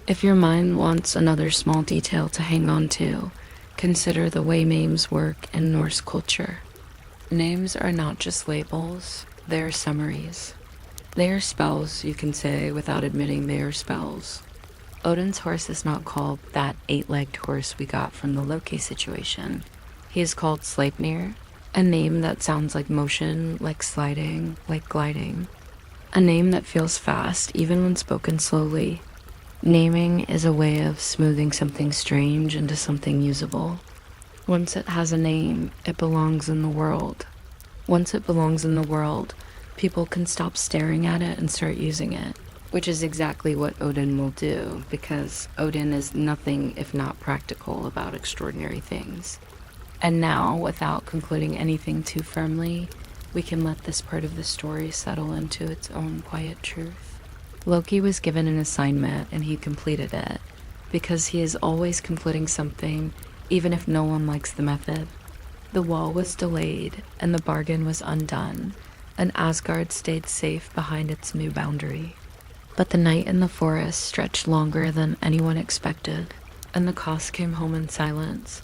If your mind wants another small detail to hang on to, consider the way names work in Norse culture. Names are not just labels, they are summaries. They are spells, you can say, without admitting they are spells. Odin's horse is not called that 8-legged horse we got from the Loki situation. He is called Sleipnir, a name that sounds like motion, like sliding, like gliding. A name that feels fast, even when spoken slowly. Naming is a way of smoothing something strange into something usable. Once it has a name, it belongs in the world. Once it belongs in the world, people can stop staring at it and start using it, which is exactly what Odin will do, because Odin is nothing if not practical about extraordinary things. And now, without concluding anything too firmly, we can let this part of the story settle into its own quiet truth. Loki was given an assignment and he completed it, because he is always completing something, even if no one likes the method. The wall was delayed, and the bargain was undone, and Asgard stayed safe behind its new boundary. But the night in the forest stretched longer than anyone expected, and the cost came home in silence,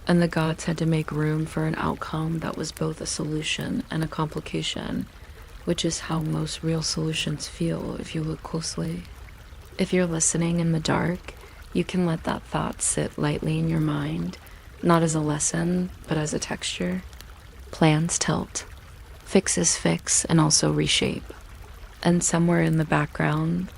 and the gods had to make room for an outcome that was both a solution and a complication, which is how most real solutions feel if you look closely. If you're listening in the dark, you can let that thought sit lightly in your mind, not as a lesson, but as a texture. Plans tilt, fixes fix, and also reshape. And somewhere in the background,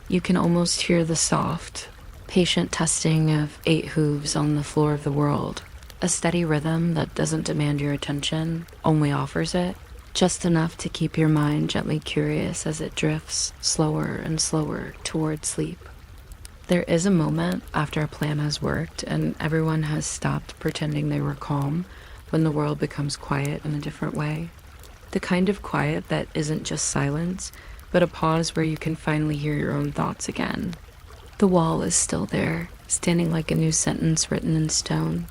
you can almost hear the soft, patient testing of 8 hooves on the floor of the world. A steady rhythm that doesn't demand your attention, only offers it, just enough to keep your mind gently curious as it drifts slower and slower toward sleep. There is a moment after a plan has worked and everyone has stopped pretending they were calm when the world becomes quiet in a different way. The kind of quiet that isn't just silence, but a pause where you can finally hear your own thoughts again. The wall is still there, standing like a new sentence written in stone.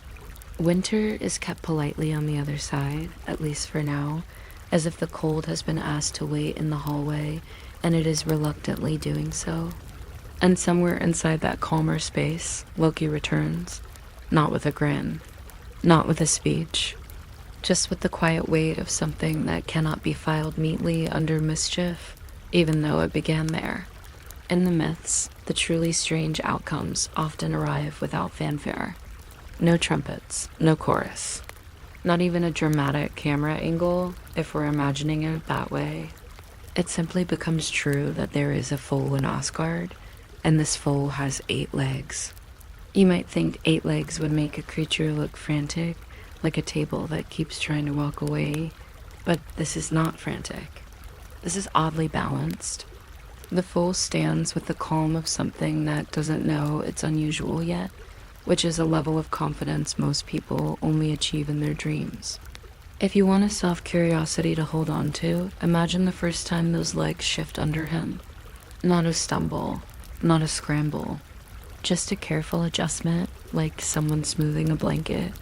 Winter is kept politely on the other side, at least for now, as if the cold has been asked to wait in the hallway, and it is reluctantly doing so. And somewhere inside that calmer space, Loki returns, not with a grin, not with a speech, just with the quiet weight of something that cannot be filed neatly under mischief, even though it began there. In the myths, the truly strange outcomes often arrive without fanfare. No trumpets, no chorus. Not even a dramatic camera angle, if we're imagining it that way. It simply becomes true that there is a foal in Asgard, and this foal has 8 legs. You might think 8 legs would make a creature look frantic, like a table that keeps trying to walk away, but this is not frantic. This is oddly balanced. The foal stands with the calm of something that doesn't know it's unusual yet, which is a level of confidence most people only achieve in their dreams. If you want a soft curiosity to hold on to, imagine the first time those legs shift under him. Not a stumble, not a scramble, just a careful adjustment, like someone smoothing a blanket.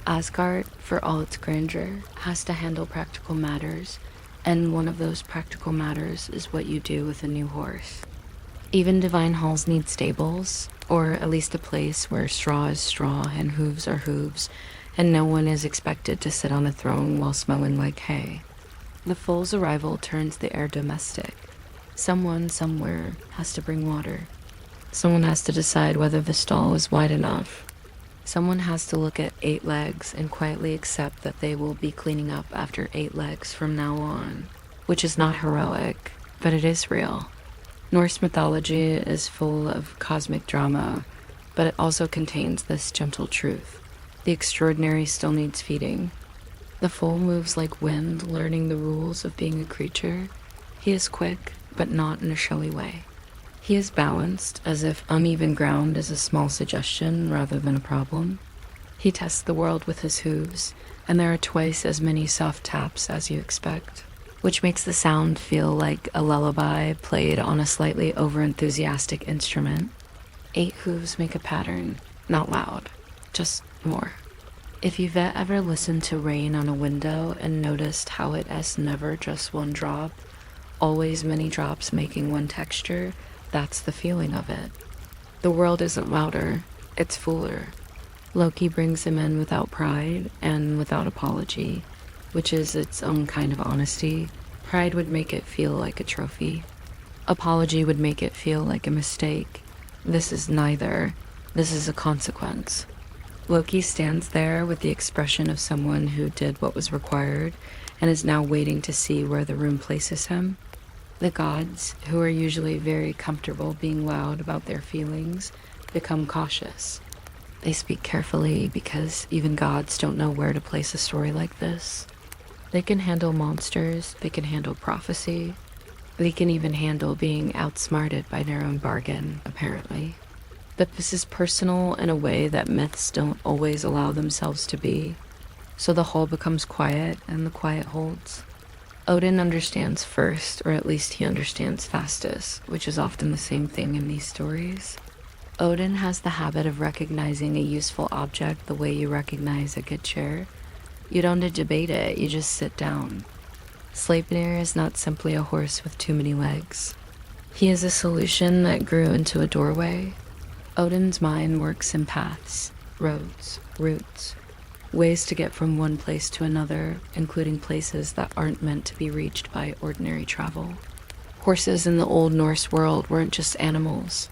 Asgard, for all its grandeur, has to handle practical matters, and one of those practical matters is what you do with a new horse. Even divine halls need stables, or at least a place where straw is straw and hooves are hooves, and no one is expected to sit on a throne while smelling like hay. The foal's arrival turns the air domestic. Someone somewhere has to bring water. Someone has to decide whether the stall is wide enough. Someone has to look at 8 legs and quietly accept that they will be cleaning up after 8 legs from now on, which is not heroic, but it is real. Norse mythology is full of cosmic drama, but it also contains this gentle truth. The extraordinary still needs feeding. The foal moves like wind, learning the rules of being a creature. He is quick, but not in a showy way. He is balanced, as if uneven ground is a small suggestion rather than a problem. He tests the world with his hooves, and there are twice as many soft taps as you expect, which makes the sound feel like a lullaby played on a slightly over-enthusiastic instrument. 8 hooves make a pattern, not loud, just more. If you've ever listened to rain on a window and noticed how it has never just one drop, always many drops making one texture, that's the feeling of it. The world isn't louder, it's fuller. Loki brings him in without pride and without apology, which is its own kind of honesty. Pride would make it feel like a trophy. Apology would make it feel like a mistake. This is neither. This is a consequence. Loki stands there with the expression of someone who did what was required and is now waiting to see where the room places him. The gods, who are usually very comfortable being loud about their feelings, become cautious. They speak carefully because even gods don't know where to place a story like this. They can handle monsters, they can handle prophecy, they can even handle being outsmarted by their own bargain, apparently. But this is personal in a way that myths don't always allow themselves to be. So the hall becomes quiet, and the quiet holds. Odin understands first, or at least he understands fastest, which is often the same thing in these stories. Odin has the habit of recognizing a useful object the way you recognize a good chair. You don't debate it, you just sit down. Sleipnir is not simply a horse with too many legs. He is a solution that grew into a doorway. Odin's mind works in paths, roads, routes, ways to get from one place to another, including places that aren't meant to be reached by ordinary travel. Horses in the old Norse world weren't just animals.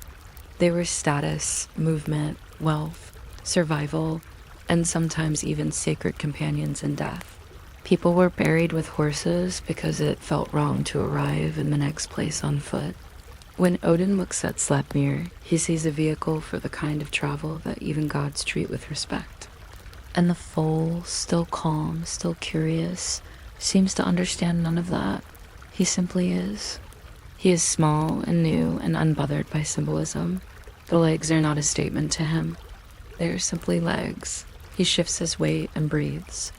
They were status, movement, wealth, survival, and sometimes even sacred companions in death. People were buried with horses because it felt wrong to arrive in the next place on foot. When Odin looks at Sleipnir, he sees a vehicle for the kind of travel that even gods treat with respect. And the foal, still calm, still curious, seems to understand none of that. He simply is. He is small and new and unbothered by symbolism. The legs are not a statement to him. They are simply legs. He shifts his weight and breathes.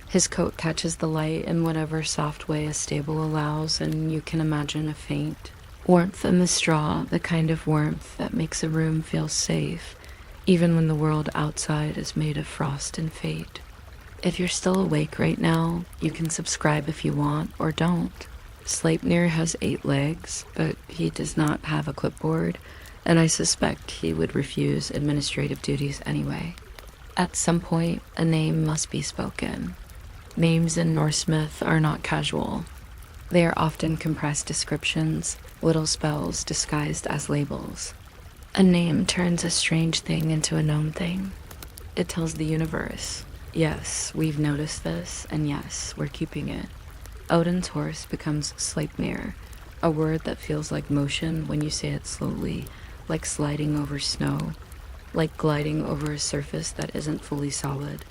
His coat catches the light in whatever soft way a stable allows, and you can imagine a faint warmth in the straw, the kind of warmth that makes a room feel safe, even when the world outside is made of frost and fate. If you're still awake right now, you can subscribe if you want, or don't. Sleipnir has 8 legs, but he does not have a clipboard, and I suspect he would refuse administrative duties anyway. At some point, a name must be spoken. Names in Norse myth are not casual. They are often compressed descriptions, little spells disguised as labels. A name turns a strange thing into a known thing. It tells the universe, yes, we've noticed this, and yes, we're keeping it. Odin's horse becomes sleipnir, a word that feels like motion when you say it slowly, like sliding over snow, like gliding over a surface that isn't fully solid.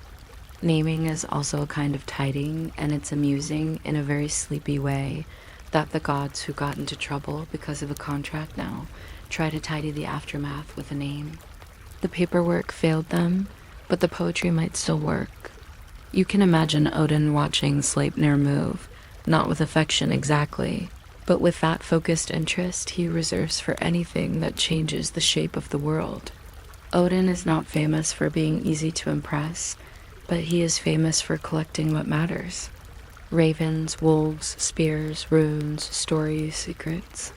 Naming is also a kind of tiding, and it's amusing in a very sleepy way that the gods who got into trouble because of a contract now try to tidy the aftermath with a name. The paperwork failed them, but the poetry might still work. You can imagine Odin watching Sleipnir move, not with affection exactly, but with that focused interest he reserves for anything that changes the shape of the world. Odin is not famous for being easy to impress, but he is famous for collecting what matters. Ravens, wolves, spears, runes, stories, secrets.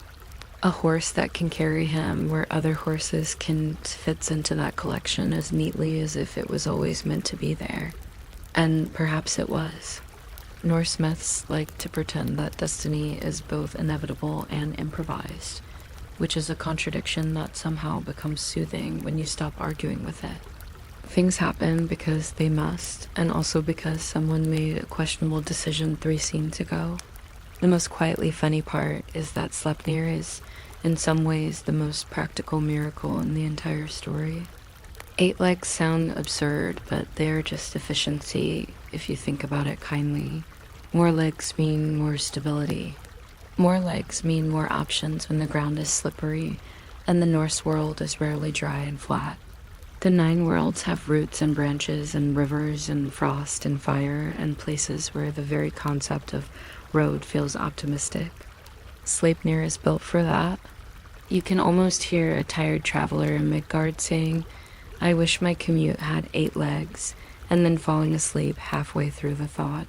A horse that can carry him where other horses can fits into that collection as neatly as if it was always meant to be there. And perhaps it was. Norse myths like to pretend that destiny is both inevitable and improvised, which is a contradiction that somehow becomes soothing when you stop arguing with it. Things happen because they must, and also because someone made a questionable decision 3 scenes ago. The most quietly funny part is that Sleipnir is, in some ways, the most practical miracle in the entire story. 8 legs sound absurd, but they're just efficiency if you think about it kindly. More legs mean more stability. More legs mean more options when the ground is slippery, and the Norse world is rarely dry and flat. The 9 worlds have roots and branches and rivers and frost and fire and places where the very concept of road feels optimistic. Sleipnir is built for that. You can almost hear a tired traveler in Midgard saying, "I wish my commute had 8 legs," and then falling asleep halfway through the thought.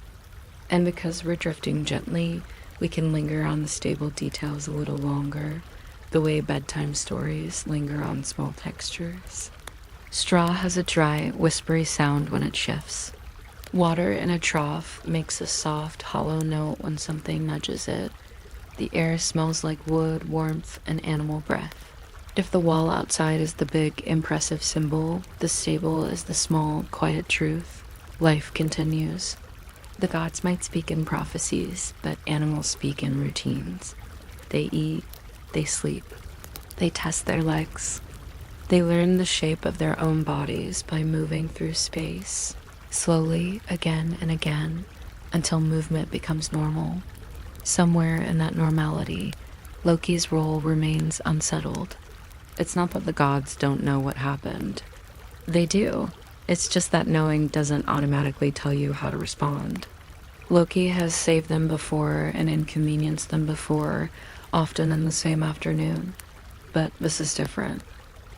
And because we're drifting gently, we can linger on the stable details a little longer, the way bedtime stories linger on small textures. Straw has a dry, whispery sound when it shifts. Water in a trough makes a soft, hollow note when something nudges it. The air smells like wood, warmth, and animal breath. If the wall outside is the big, impressive symbol, the stable is the small, quiet truth. Life continues. The gods might speak in prophecies, but animals speak in routines. They eat, they sleep, they test their legs. They learn the shape of their own bodies by moving through space, slowly, again and again, until movement becomes normal. Somewhere in that normality, Loki's role remains unsettled. It's not that the gods don't know what happened. They do. It's just that knowing doesn't automatically tell you how to respond. Loki has saved them before and inconvenienced them before, often in the same afternoon. But this is different.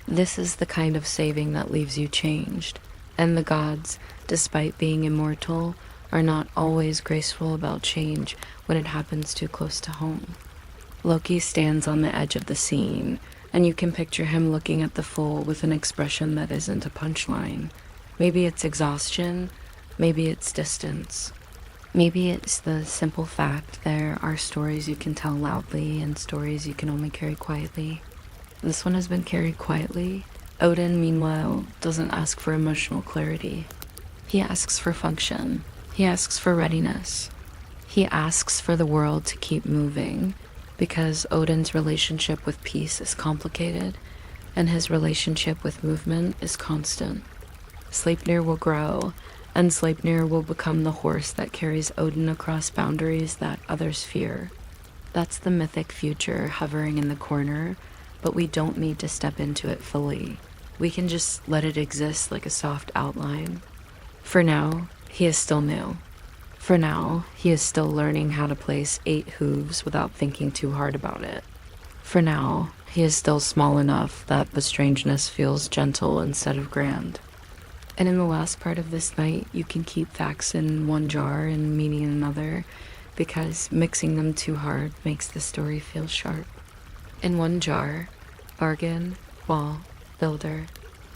This is the kind of saving that leaves you changed, and the gods, despite being immortal, are not always graceful about change when it happens too close to home. Loki stands on the edge of the scene, and you can picture him looking at the foal with an expression that isn't a punchline. Maybe it's exhaustion, maybe it's distance. Maybe it's the simple fact there are stories you can tell loudly and stories you can only carry quietly. This one has been carried quietly. Odin, meanwhile, doesn't ask for emotional clarity. He asks for function. He asks for readiness. He asks for the world to keep moving, because Odin's relationship with peace is complicated, and his relationship with movement is constant. Sleipnir will grow, and Sleipnir will become the horse that carries Odin across boundaries that others fear. That's the mythic future hovering in the corner, but we don't need to step into it fully. We can just let it exist like a soft outline. For now, he is still new. For now, he is still learning how to place 8 hooves without thinking too hard about it. For now, he is still small enough that the strangeness feels gentle instead of grand. And in the last part of this night, you can keep facts in one jar and meaning in another, because mixing them too hard makes the story feel sharp. In one jar, bargain, wall, builder,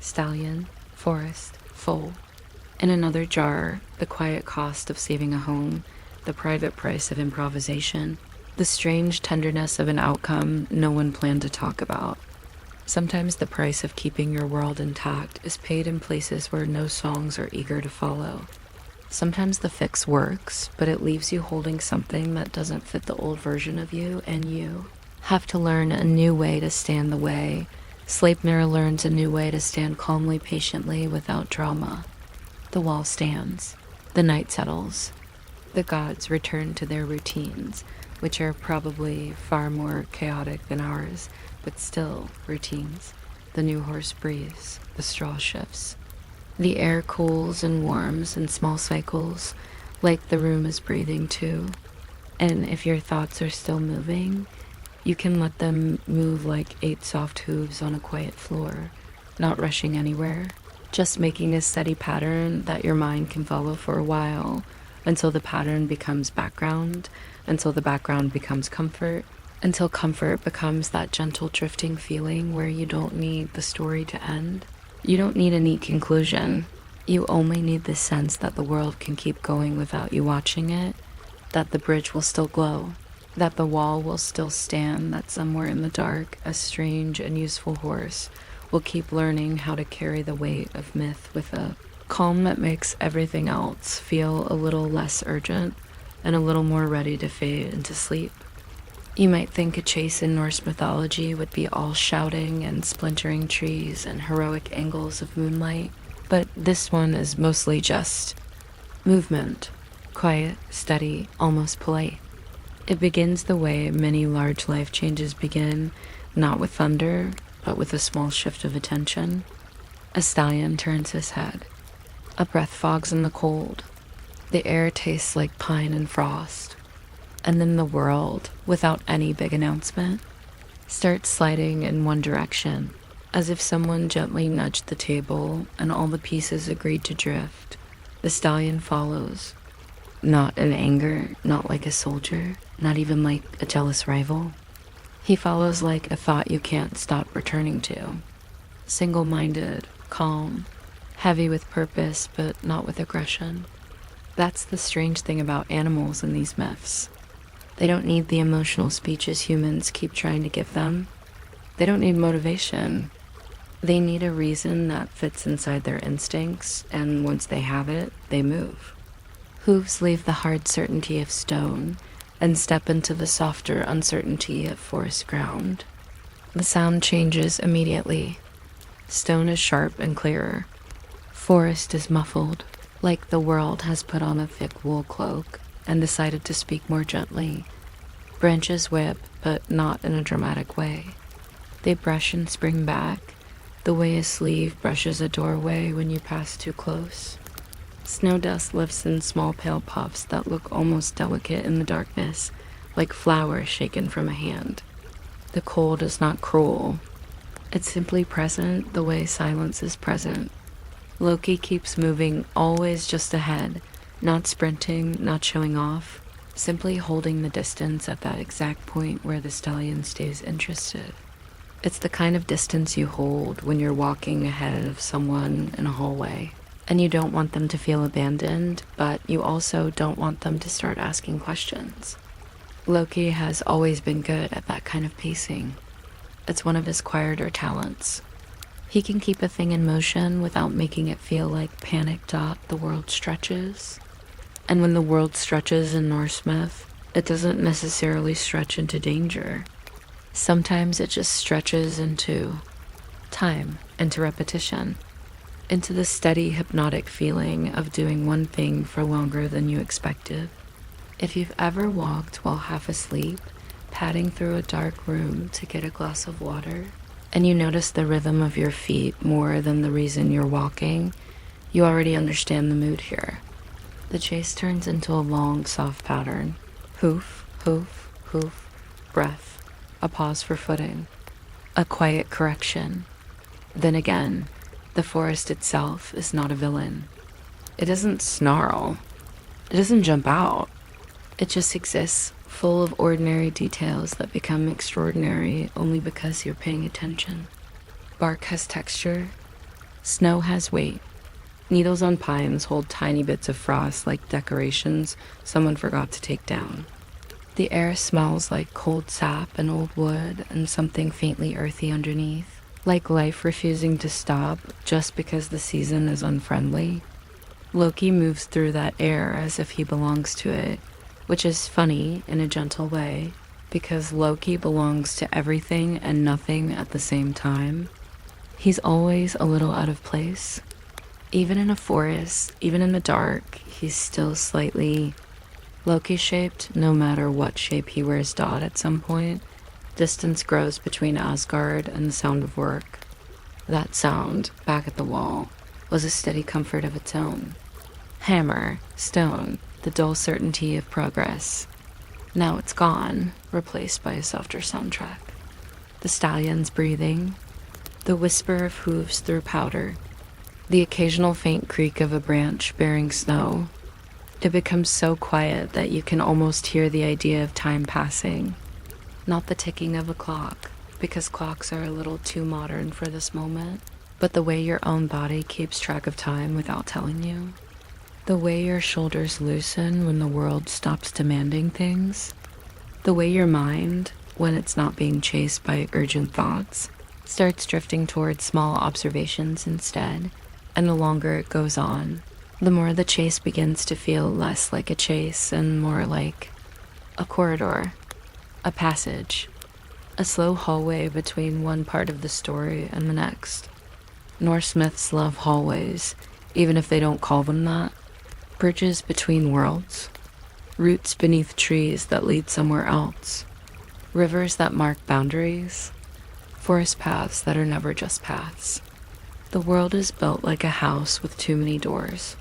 stallion, forest, foal. In another jar, the quiet cost of saving a home, the private price of improvisation, the strange tenderness of an outcome no one planned to talk about. Sometimes the price of keeping your world intact is paid in places where no songs are eager to follow. Sometimes the fix works, but it leaves you holding something that doesn't fit the old version of you, and you have to learn a new way to stand the way. Sleipnir learns a new way to stand calmly, patiently, without drama. The wall stands. The night settles. The gods return to their routines, which are probably far more chaotic than ours, but still routines. The new horse breathes. The straw shifts. The air cools and warms in small cycles, like the room is breathing too. And if your thoughts are still moving, you can let them move like 8 soft hooves on a quiet floor, not rushing anywhere, just making a steady pattern that your mind can follow for a while, until the pattern becomes background, until the background becomes comfort, until comfort becomes that gentle drifting feeling where you don't need the story to end. You don't need a neat conclusion. You only need the sense that the world can keep going without you watching it, that the bridge will still glow, that the wall will still stand, that somewhere in the dark, a strange and useful horse will keep learning how to carry the weight of myth with a calm that makes everything else feel a little less urgent and a little more ready to fade into sleep. You might think a chase in Norse mythology would be all shouting and splintering trees and heroic angles of moonlight, but this one is mostly just movement, quiet, steady, almost polite. It begins the way many large life changes begin, not with thunder, but with a small shift of attention. A stallion turns his head. A breath fogs in the cold. The air tastes like pine and frost. And then the world, without any big announcement, starts sliding in one direction, as if someone gently nudged the table and all the pieces agreed to drift. The stallion follows, not in anger, not like a soldier, not even like a jealous rival. He follows like a thought you can't stop returning to. Single-minded, calm, heavy with purpose, but not with aggression. That's the strange thing about animals in these myths. They don't need the emotional speeches humans keep trying to give them. They don't need motivation. They need a reason that fits inside their instincts, and once they have it, they move. Hooves leave the hard certainty of stone and step into the softer uncertainty of forest ground. The sound changes immediately. Stone is sharp and clearer. Forest is muffled, like the world has put on a thick wool cloak and decided to speak more gently. Branches whip, but not in a dramatic way. They brush and spring back, the way a sleeve brushes a doorway when you pass too close. Snow dust lifts in small pale puffs that look almost delicate in the darkness, like flowers shaken from a hand. The cold is not cruel. It's simply present the way silence is present. Loki keeps moving, always just ahead, not sprinting, not showing off, simply holding the distance at that exact point where the stallion stays interested. It's the kind of distance you hold when you're walking ahead of someone in a hallway, and you don't want them to feel abandoned, but you also don't want them to start asking questions. Loki has always been good at that kind of pacing. It's one of his quieter talents. He can keep a thing in motion without making it feel like panic. The world stretches. And when the world stretches in Norse myth, it doesn't necessarily stretch into danger. Sometimes it just stretches into time, into repetition, into the steady hypnotic feeling of doing one thing for longer than you expected. If you've ever walked while half asleep, padding through a dark room to get a glass of water, and you notice the rhythm of your feet more than the reason you're walking, you already understand the mood here. The chase turns into a long, soft pattern. Hoof, hoof, hoof, breath, a pause for footing, a quiet correction. Then again, the forest itself is not a villain. It doesn't snarl. It doesn't jump out. It just exists, full of ordinary details that become extraordinary only because you're paying attention. Bark has texture. Snow has weight. Needles on pines hold tiny bits of frost like decorations someone forgot to take down. The air smells like cold sap and old wood and something faintly earthy underneath, like life refusing to stop just because the season is unfriendly. Loki moves through that air as if he belongs to it, which is funny in a gentle way, because Loki belongs to everything and nothing at the same time. He's always a little out of place. Even in a forest, even in the dark, he's still slightly Loki-shaped, no matter what shape he wears at some point. Distance grows between Asgard and the sound of work. That sound, back at the wall, was a steady comfort of its own. Hammer, stone, the dull certainty of progress. Now it's gone, replaced by a softer soundtrack. The stallion's breathing, the whisper of hooves through powder, the occasional faint creak of a branch bearing snow. It becomes so quiet that you can almost hear the idea of time passing. Not the ticking of a clock, because clocks are a little too modern for this moment, but the way your own body keeps track of time without telling you. The way your shoulders loosen when the world stops demanding things. The way your mind, when it's not being chased by urgent thoughts, starts drifting towards small observations instead. And the longer it goes on, the more the chase begins to feel less like a chase and more like a corridor, a passage, a slow hallway between one part of the story and the next. Norse myths love hallways, even if they don't call them that. Bridges between worlds, roots beneath trees that lead somewhere else, rivers that mark boundaries, forest paths that are never just paths. The world is built like a house with too many doors,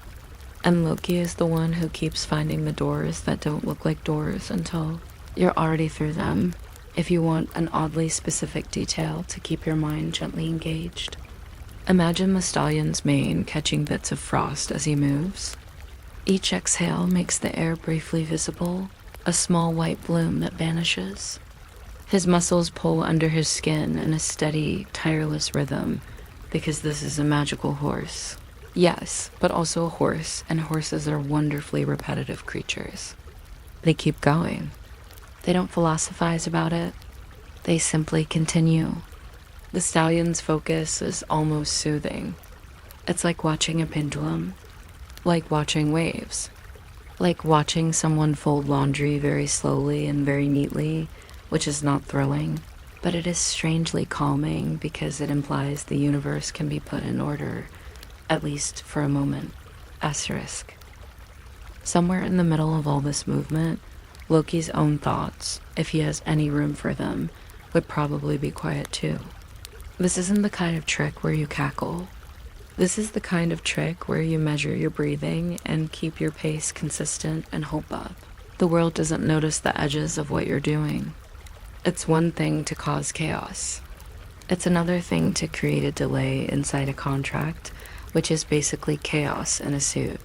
and Loki is the one who keeps finding the doors that don't look like doors until you're already through them, if you want an oddly specific detail to keep your mind gently engaged. Imagine the stallion's mane catching bits of frost as he moves. Each exhale makes the air briefly visible, a small white bloom that vanishes. His muscles pull under his skin in a steady, tireless rhythm, because this is a magical horse. Yes, but also a horse, and horses are wonderfully repetitive creatures. They keep going. They don't philosophize about it. They simply continue. The stallion's focus is almost soothing. It's like watching a pendulum. Like watching waves. Like watching someone fold laundry very slowly and very neatly, which is not thrilling, but it is strangely calming because it implies the universe can be put in order, at least for a moment. Asterisk. Somewhere in the middle of all this movement, Loki's own thoughts, if he has any room for them, would probably be quiet too. This isn't the kind of trick where you cackle. This is the kind of trick where you measure your breathing and keep your pace consistent and hope up. The world doesn't notice the edges of what you're doing. It's one thing to cause chaos. It's another thing to create a delay inside a contract, which is basically chaos in a suit.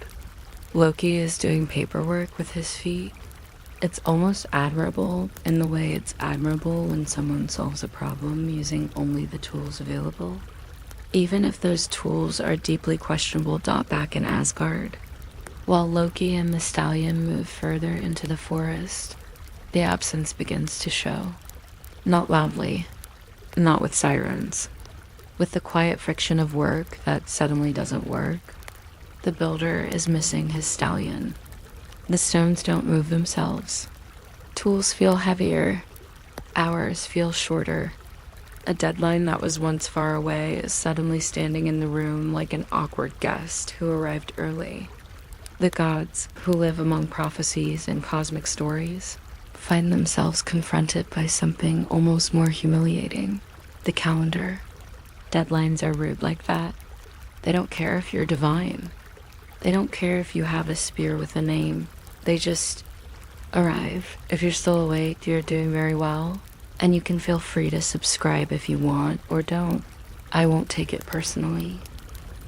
Loki is doing paperwork with his feet. It's almost admirable in the way it's admirable when someone solves a problem using only the tools available. Even if those tools are deeply questionable back in Asgard. While Loki and the stallion move further into the forest, the absence begins to show. Not loudly, not with sirens, with the quiet friction of work that suddenly doesn't work. The builder is missing his stallion. The stones don't move themselves. Tools feel heavier. Hours feel shorter. A deadline that was once far away is suddenly standing in the room like an awkward guest who arrived early. The gods, who live among prophecies and cosmic stories, find themselves confronted by something almost more humiliating: the calendar. Deadlines are rude like that. They don't care if you're divine. They don't care if you have a spear with a name. They just arrive. If you're still awake, you're doing very well, and you can feel free to subscribe if you want or don't. I won't take it personally.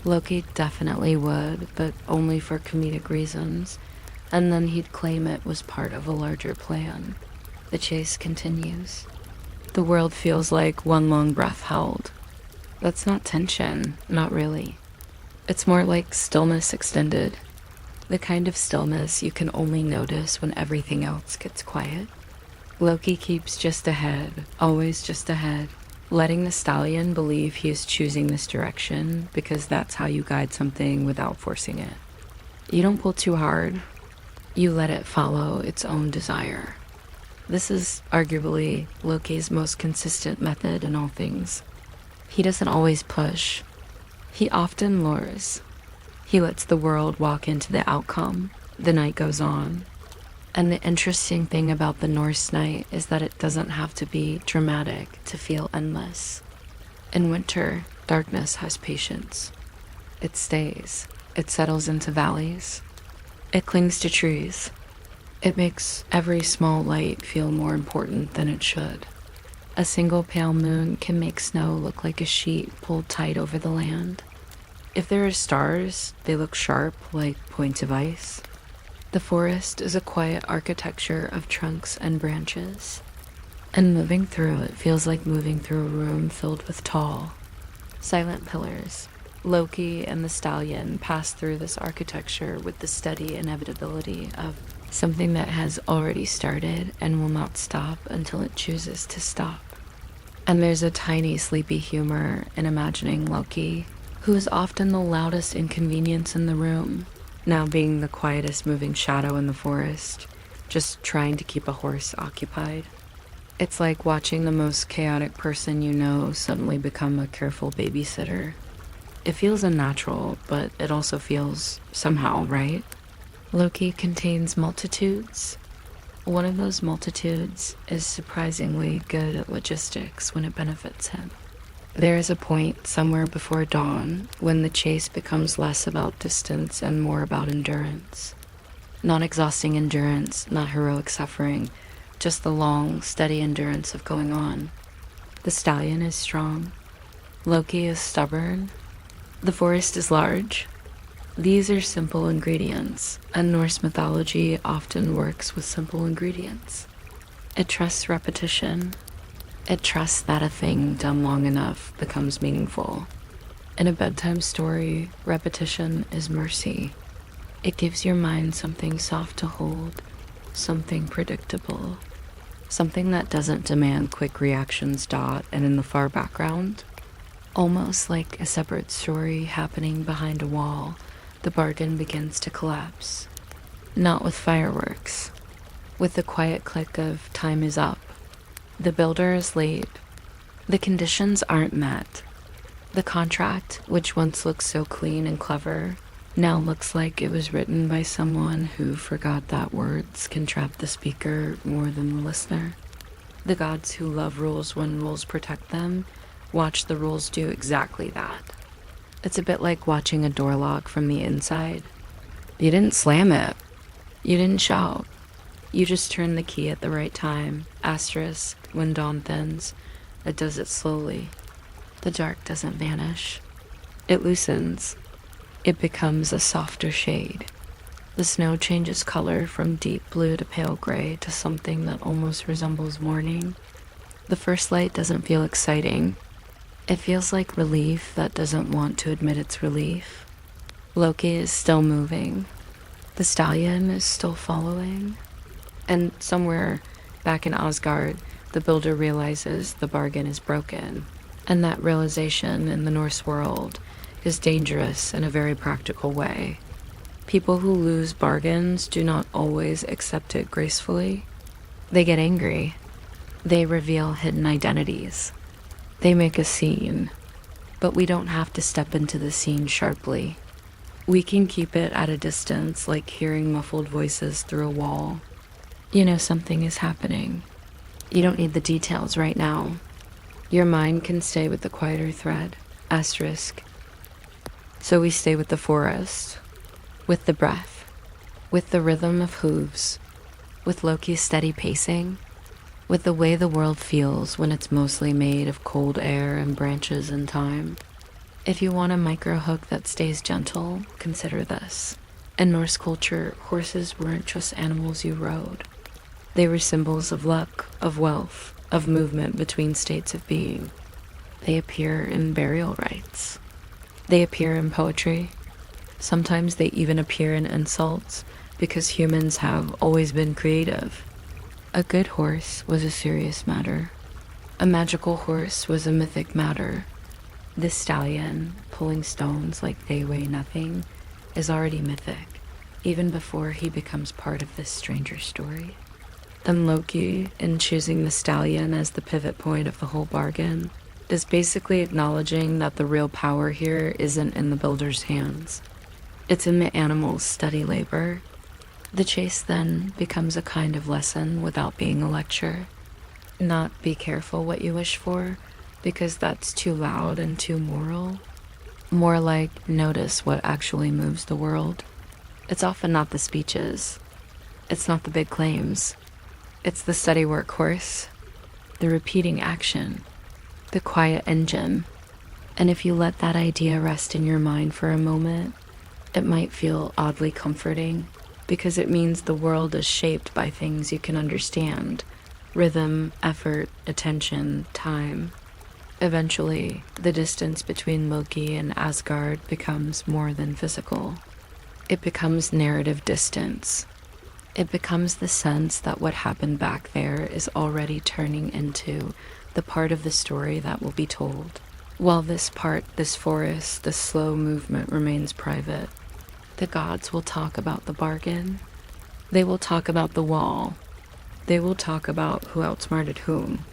Loki definitely would, but only for comedic reasons, and then he'd claim it was part of a larger plan. The chase continues. The world feels like one long breath held. That's not tension, not really. It's more like stillness extended. The kind of stillness you can only notice when everything else gets quiet. Loki keeps just ahead, always just ahead, letting the stallion believe he is choosing this direction because that's how you guide something without forcing it. You don't pull too hard. You let it follow its own desire. This is arguably Loki's most consistent method in all things. He doesn't always push. He often lures. He lets the world walk into the outcome. The night goes on. And the interesting thing about the Norse night is that it doesn't have to be dramatic to feel endless. In winter, darkness has patience. It stays. It settles into valleys. It clings to trees. It makes every small light feel more important than it should. A single pale moon can make snow look like a sheet pulled tight over the land. If there are stars, they look sharp like points of ice. The forest is a quiet architecture of trunks and branches, and moving through it feels like moving through a room filled with tall, silent pillars. Loki and the stallion pass through this architecture with the steady inevitability of something that has already started and will not stop until it chooses to stop. And there's a tiny sleepy humor in imagining Loki, who is often the loudest inconvenience in the room, now being the quietest moving shadow in the forest, just trying to keep a horse occupied. It's like watching the most chaotic person you know suddenly become a careful babysitter. It feels unnatural, but it also feels somehow right. Loki contains multitudes. One of those multitudes is surprisingly good at logistics when it benefits him. There is a point somewhere before dawn when the chase becomes less about distance and more about endurance. Not exhausting endurance, not heroic suffering, just the long, steady endurance of going on. The stallion is strong. Loki is stubborn. The forest is large. These are simple ingredients, and Norse mythology often works with simple ingredients. It trusts repetition. It trusts that a thing done long enough becomes meaningful. In a bedtime story, repetition is mercy. It gives your mind something soft to hold, something predictable, something that doesn't demand quick reactions and in the far background. Almost like a separate story happening behind a wall, the bargain begins to collapse. Not with fireworks, with the quiet click of time is up. The builder is late. The conditions aren't met. The contract, which once looked so clean and clever, now looks like it was written by someone who forgot that words can trap the speaker more than the listener. The gods who love rules when rules protect them watch the rules do exactly that. It's a bit like watching a door lock from the inside. You didn't slam it. You didn't shout. You just turn the key at the right time. Asterisk, when dawn thins, it does it slowly. The dark doesn't vanish. It loosens. It becomes a softer shade. The snow changes color from deep blue to pale gray to something that almost resembles morning. The first light doesn't feel exciting. It feels like relief that doesn't want to admit its relief. Loki is still moving. The stallion is still following. And somewhere back in Asgard, the builder realizes the bargain is broken, And that realization in the Norse world is dangerous in a very practical way. People who lose bargains do not always accept it gracefully. They get angry. They reveal hidden identities. They make a scene. But we don't have to step into the scene sharply. We can keep it at a distance, like hearing muffled voices through a wall. You know something is happening. You don't need the details right now. Your mind can stay with the quieter thread, asterisk. So we stay with the forest, with the breath, with the rhythm of hooves, with Loki's steady pacing, with the way the world feels when it's mostly made of cold air and branches and time. If you want a micro hook that stays gentle, consider this. In Norse culture, horses weren't just animals you rode. They were symbols of luck, of wealth, of movement between states of being. They appear in burial rites. They appear in poetry. Sometimes they even appear in insults, because humans have always been creative. A good horse was a serious matter. A magical horse was a mythic matter. This stallion, pulling stones like they weigh nothing, is already mythic, even before he becomes part of this stranger story. And Loki, in choosing the stallion as the pivot point of the whole bargain, is basically acknowledging that the real power here isn't in the builder's hands. It's in the animal's steady labor. The chase then becomes a kind of lesson without being a lecture. Not be careful what you wish for, because that's too loud and too moral. More like notice what actually moves the world. It's often not the speeches. It's not the big claims. It's the steady workhorse, the repeating action, the quiet engine. And if you let that idea rest in your mind for a moment, it might feel oddly comforting, because it means the world is shaped by things you can understand: rhythm, effort, attention, time. Eventually, the distance between Loki and Asgard becomes more than physical. It becomes narrative distance. It becomes the sense that what happened back there is already turning into the part of the story that will be told, while this part, this forest, this slow movement remains private. The gods will talk about the bargain. They will talk about the wall. They will talk about who outsmarted whom.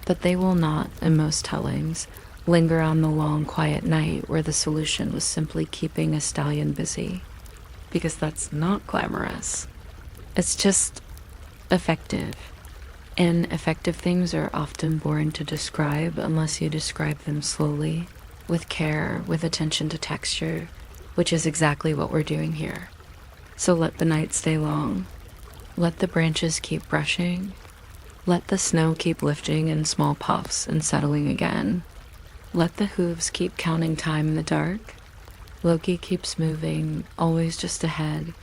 But they will not, in most tellings, linger on the long, quiet night where the solution was simply keeping a stallion busy. Because that's not glamorous. It's just effective. And effective things are often boring to describe unless you describe them slowly, with care, with attention to texture, which is exactly what we're doing here. So let the night stay long. Let the branches keep brushing. Let the snow keep lifting in small puffs and settling again. Let the hooves keep counting time in the dark. Loki keeps moving, always just ahead,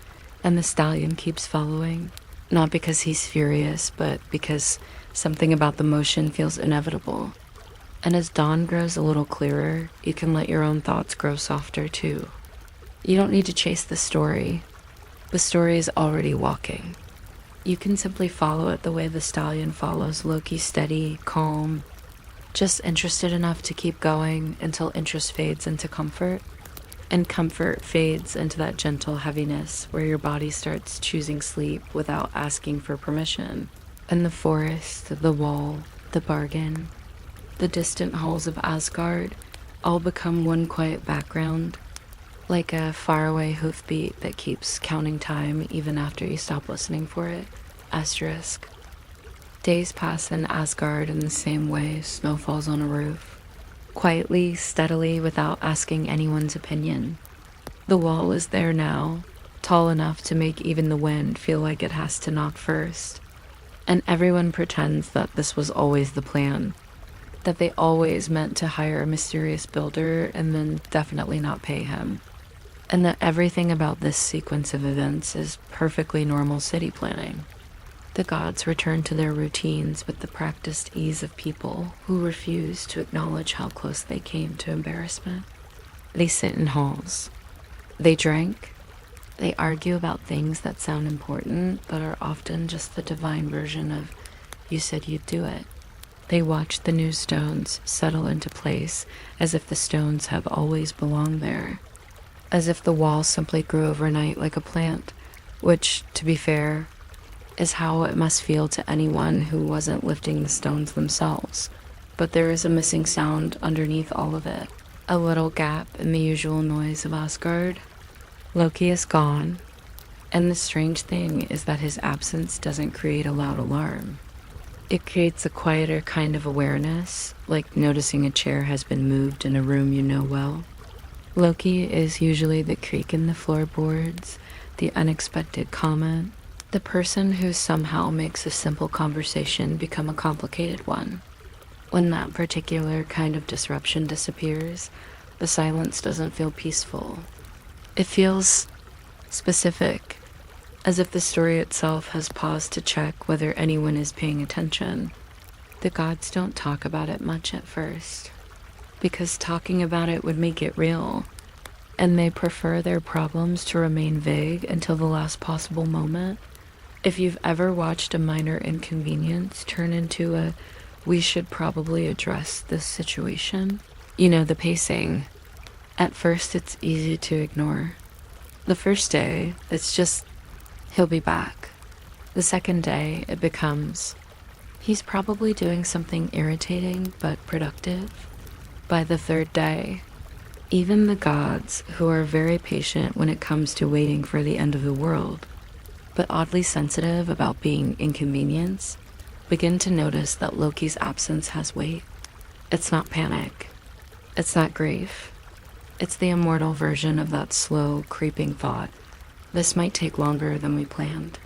and the stallion keeps following, not because he's furious, but because something about the motion feels inevitable. And as dawn grows a little clearer, you can let your own thoughts grow softer too. You don't need to chase the story. The story is already walking. You can simply follow it the way the stallion follows Loki, steady, calm, just interested enough to keep going until interest fades into comfort, and comfort fades into that gentle heaviness where your body starts choosing sleep without asking for permission. And the forest, the wall, the bargain, the distant halls of Asgard all become one quiet background, like a faraway hoofbeat that keeps counting time even after you stop listening for it. Asterisk. Days pass in Asgard in the same way snow falls on a roof. Quietly, steadily, without asking anyone's opinion. The wall is there now, tall enough to make even the wind feel like it has to knock first. And everyone pretends that this was always the plan. That they always meant to hire a mysterious builder and then definitely not pay him. And that everything about this sequence of events is perfectly normal city planning. The gods return to their routines with the practiced ease of people who refuse to acknowledge how close they came to embarrassment. They sit in halls. They drink. They argue about things that sound important but are often just the divine version of, "You said you'd do it." They watch the new stones settle into place as if the stones have always belonged there, as if the wall simply grew overnight like a plant, which, to be fair, is how it must feel to anyone who wasn't lifting the stones themselves. But there is a missing sound underneath all of it, a little gap in the usual noise of Asgard. Loki is gone, and the strange thing is that his absence doesn't create a loud alarm. It creates a quieter kind of awareness, like noticing a chair has been moved in a room you know well. Loki is usually the creak in the floorboards, the unexpected comment, the person who somehow makes a simple conversation become a complicated one. When that particular kind of disruption disappears, the silence doesn't feel peaceful. It feels specific, as if the story itself has paused to check whether anyone is paying attention. The gods don't talk about it much at first, because talking about it would make it real, and they prefer their problems to remain vague until the last possible moment. If you've ever watched a minor inconvenience turn into a "we should probably address this situation," you know the pacing. At first it's easy to ignore. The first day, it's just, he'll be back. The second day, it becomes, he's probably doing something irritating but productive. By the third day, even the gods, who are very patient when it comes to waiting for the end of the world, but oddly sensitive about being inconvenienced, begin to notice that Loki's absence has weight. It's not panic. It's not grief. It's the immortal version of that slow, creeping thought. This might take longer than we planned.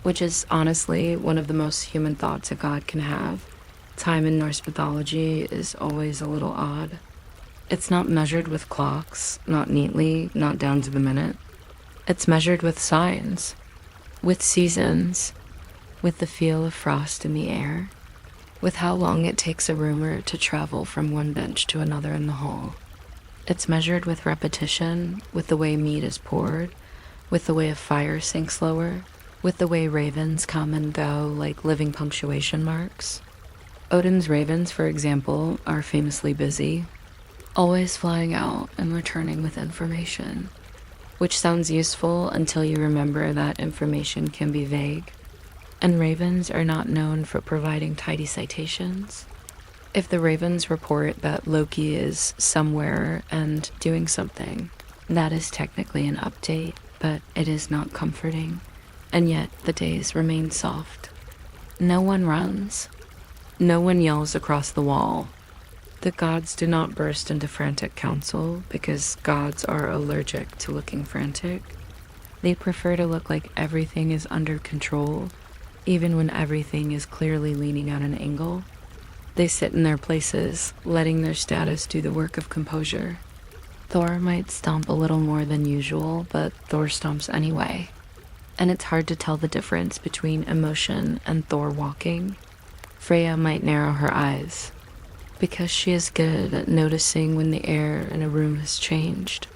Which is honestly one of the most human thoughts a god can have. Time in Norse mythology is always a little odd. It's not measured with clocks, not neatly, not down to the minute. It's measured with signs, with seasons, with the feel of frost in the air, with how long it takes a rumor to travel from one bench to another in the hall. It's measured with repetition, with the way mead is poured, with the way a fire sinks lower, with the way ravens come and go like living punctuation marks. Odin's ravens, for example, are famously busy, always flying out and returning with information, which sounds useful until you remember that information can be vague, and ravens are not known for providing tidy citations. If the ravens report that Loki is somewhere and doing something, that is technically an update, but it is not comforting, and yet the days remain soft. No one runs. No one yells across the wall. The gods do not burst into frantic counsel because gods are allergic to looking frantic. They prefer to look like everything is under control, even when everything is clearly leaning at an angle. They sit in their places, letting their status do the work of composure. Thor might stomp a little more than usual, but Thor stomps anyway. And it's hard to tell the difference between emotion and Thor walking. Freya might narrow her eyes, because she is good at noticing when the air in a room has changed,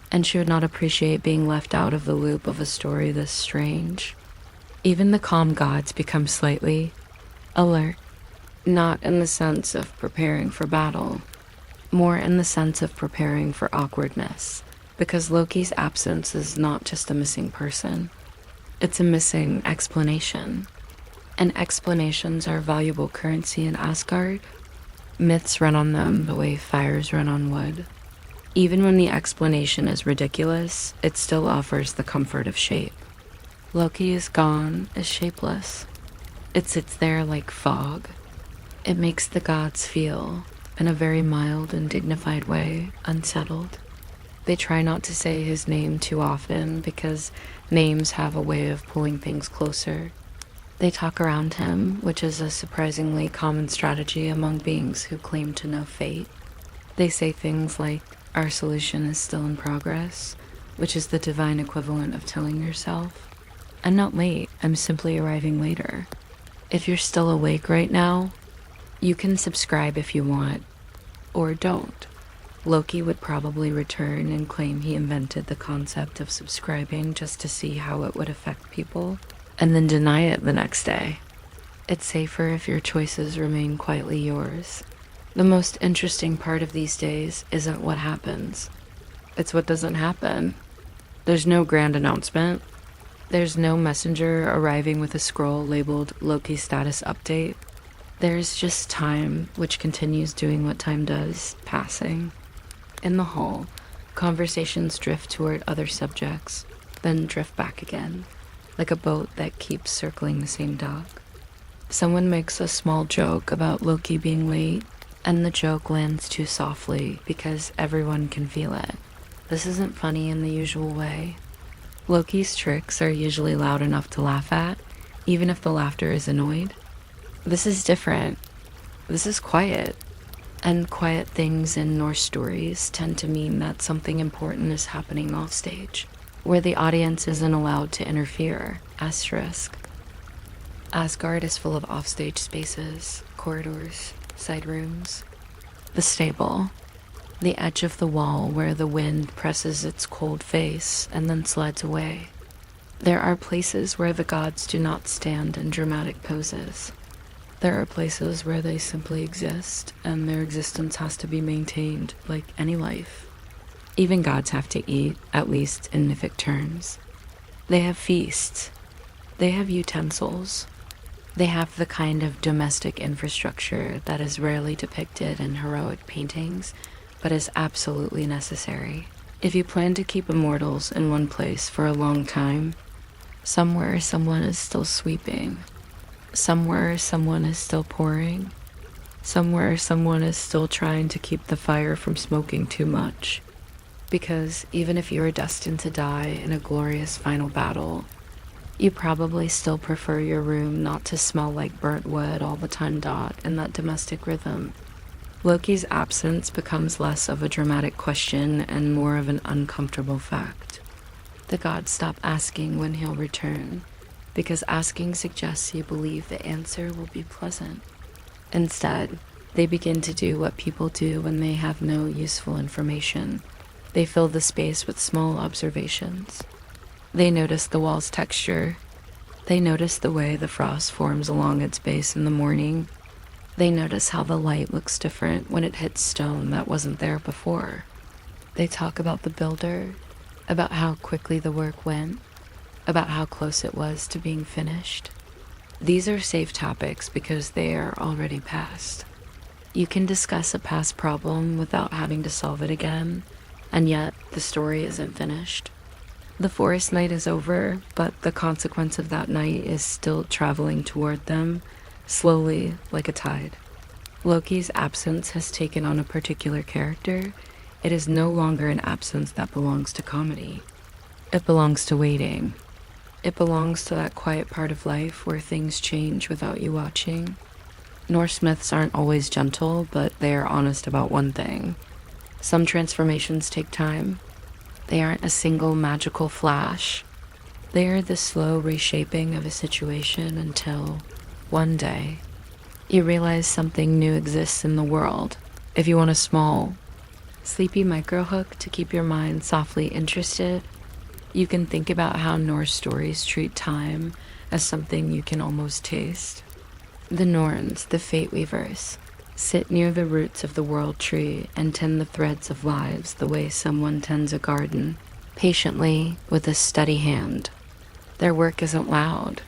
and she would not appreciate being left out of the loop of a story this strange. Even the calm gods become slightly alert. Not in the sense of preparing for battle, more in the sense of preparing for awkwardness, because Loki's absence is not just a missing person, it's a missing explanation. And explanations are valuable currency in Asgard. Myths run on them the way fires run on wood. Even when the explanation is ridiculous, it still offers the comfort of shape. Loki is gone, is shapeless. It sits there like fog. It makes the gods feel, in a very mild and dignified way, unsettled. They try not to say his name too often because names have a way of pulling things closer. They talk around him, which is a surprisingly common strategy among beings who claim to know fate. They say things like, "Our solution is still in progress," which is the divine equivalent of telling yourself, "I'm not late, I'm simply arriving later." If you're still awake right now, you can subscribe if you want, or don't. Loki would probably return and claim he invented the concept of subscribing just to see how it would affect people, and then deny it the next day. It's safer if your choices remain quietly yours. The most interesting part of these days isn't what happens. It's what doesn't happen. There's no grand announcement. There's no messenger arriving with a scroll labeled Loki status update. There's just time, which continues doing what time does, passing. In the hall, conversations drift toward other subjects, then drift back again, like a boat that keeps circling the same dock. Someone makes a small joke about Loki being late, and the joke lands too softly because everyone can feel it. This isn't funny in the usual way. Loki's tricks are usually loud enough to laugh at, even if the laughter is annoyed. This is different. This is quiet. And quiet things in Norse stories tend to mean that something important is happening offstage, where the audience isn't allowed to interfere. Asterisk. Asgard is full of offstage spaces, corridors, side rooms. The stable. The edge of the wall where the wind presses its cold face and then slides away. There are places where the gods do not stand in dramatic poses. There are places where they simply exist, and their existence has to be maintained like any life. Even gods have to eat, at least in mythic terms. They have feasts. They have utensils. They have the kind of domestic infrastructure that is rarely depicted in heroic paintings, but is absolutely necessary. If you plan to keep immortals in one place for a long time, somewhere someone is still sweeping. Somewhere someone is still pouring. Somewhere someone is still trying to keep the fire from smoking too much. Because even if you are destined to die in a glorious final battle, you probably still prefer your room not to smell like burnt wood all the time. In that domestic rhythm. Loki's absence becomes less of a dramatic question and more of an uncomfortable fact. The gods stop asking when he'll return, because asking suggests you believe the answer will be pleasant. Instead, they begin to do what people do when they have no useful information. They fill the space with small observations. They notice the wall's texture. They notice the way the frost forms along its base in the morning. They notice how the light looks different when it hits stone that wasn't there before. They talk about the builder, about how quickly the work went, about how close it was to being finished. These are safe topics because they are already past. You can discuss a past problem without having to solve it again, and yet the story isn't finished. The forest night is over, but the consequence of that night is still traveling toward them, slowly like a tide. Loki's absence has taken on a particular character. It is no longer an absence that belongs to comedy. It belongs to waiting. It belongs to that quiet part of life where things change without you watching. Norse myths aren't always gentle, but they are honest about one thing. Some transformations take time. They aren't a single magical flash. They are the slow reshaping of a situation until, one day, you realize something new exists in the world. If you want a small, sleepy microhook to keep your mind softly interested, you can think about how Norse stories treat time as something you can almost taste. The Norns, the fate weavers, sit near the roots of the world tree and tend the threads of lives the way someone tends a garden, patiently with a steady hand. Their work isn't loud.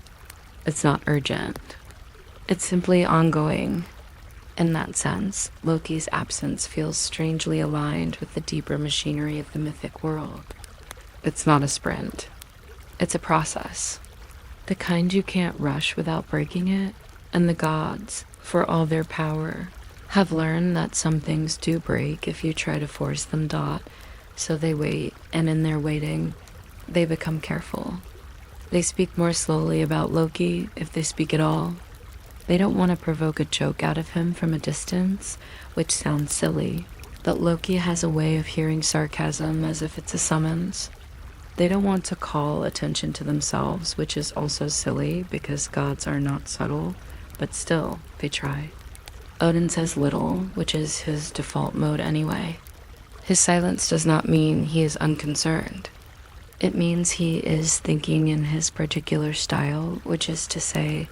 It's not urgent. It's simply ongoing. In that sense, Loki's absence feels strangely aligned with the deeper machinery of the mythic world. It's not a sprint. It's a process. The kind you can't rush without breaking it, and the gods, for all their power, have learned that some things do break if you try to force them. So they wait, and in their waiting, they become careful. They speak more slowly about Loki, if they speak at all. They don't want to provoke a joke out of him from a distance, which sounds silly, but Loki has a way of hearing sarcasm as if it's a summons. They don't want to call attention to themselves, which is also silly because gods are not subtle, but still, they try. Odin says little, which is his default mode anyway. His silence does not mean he is unconcerned. It means he is thinking in his particular style, which is to say,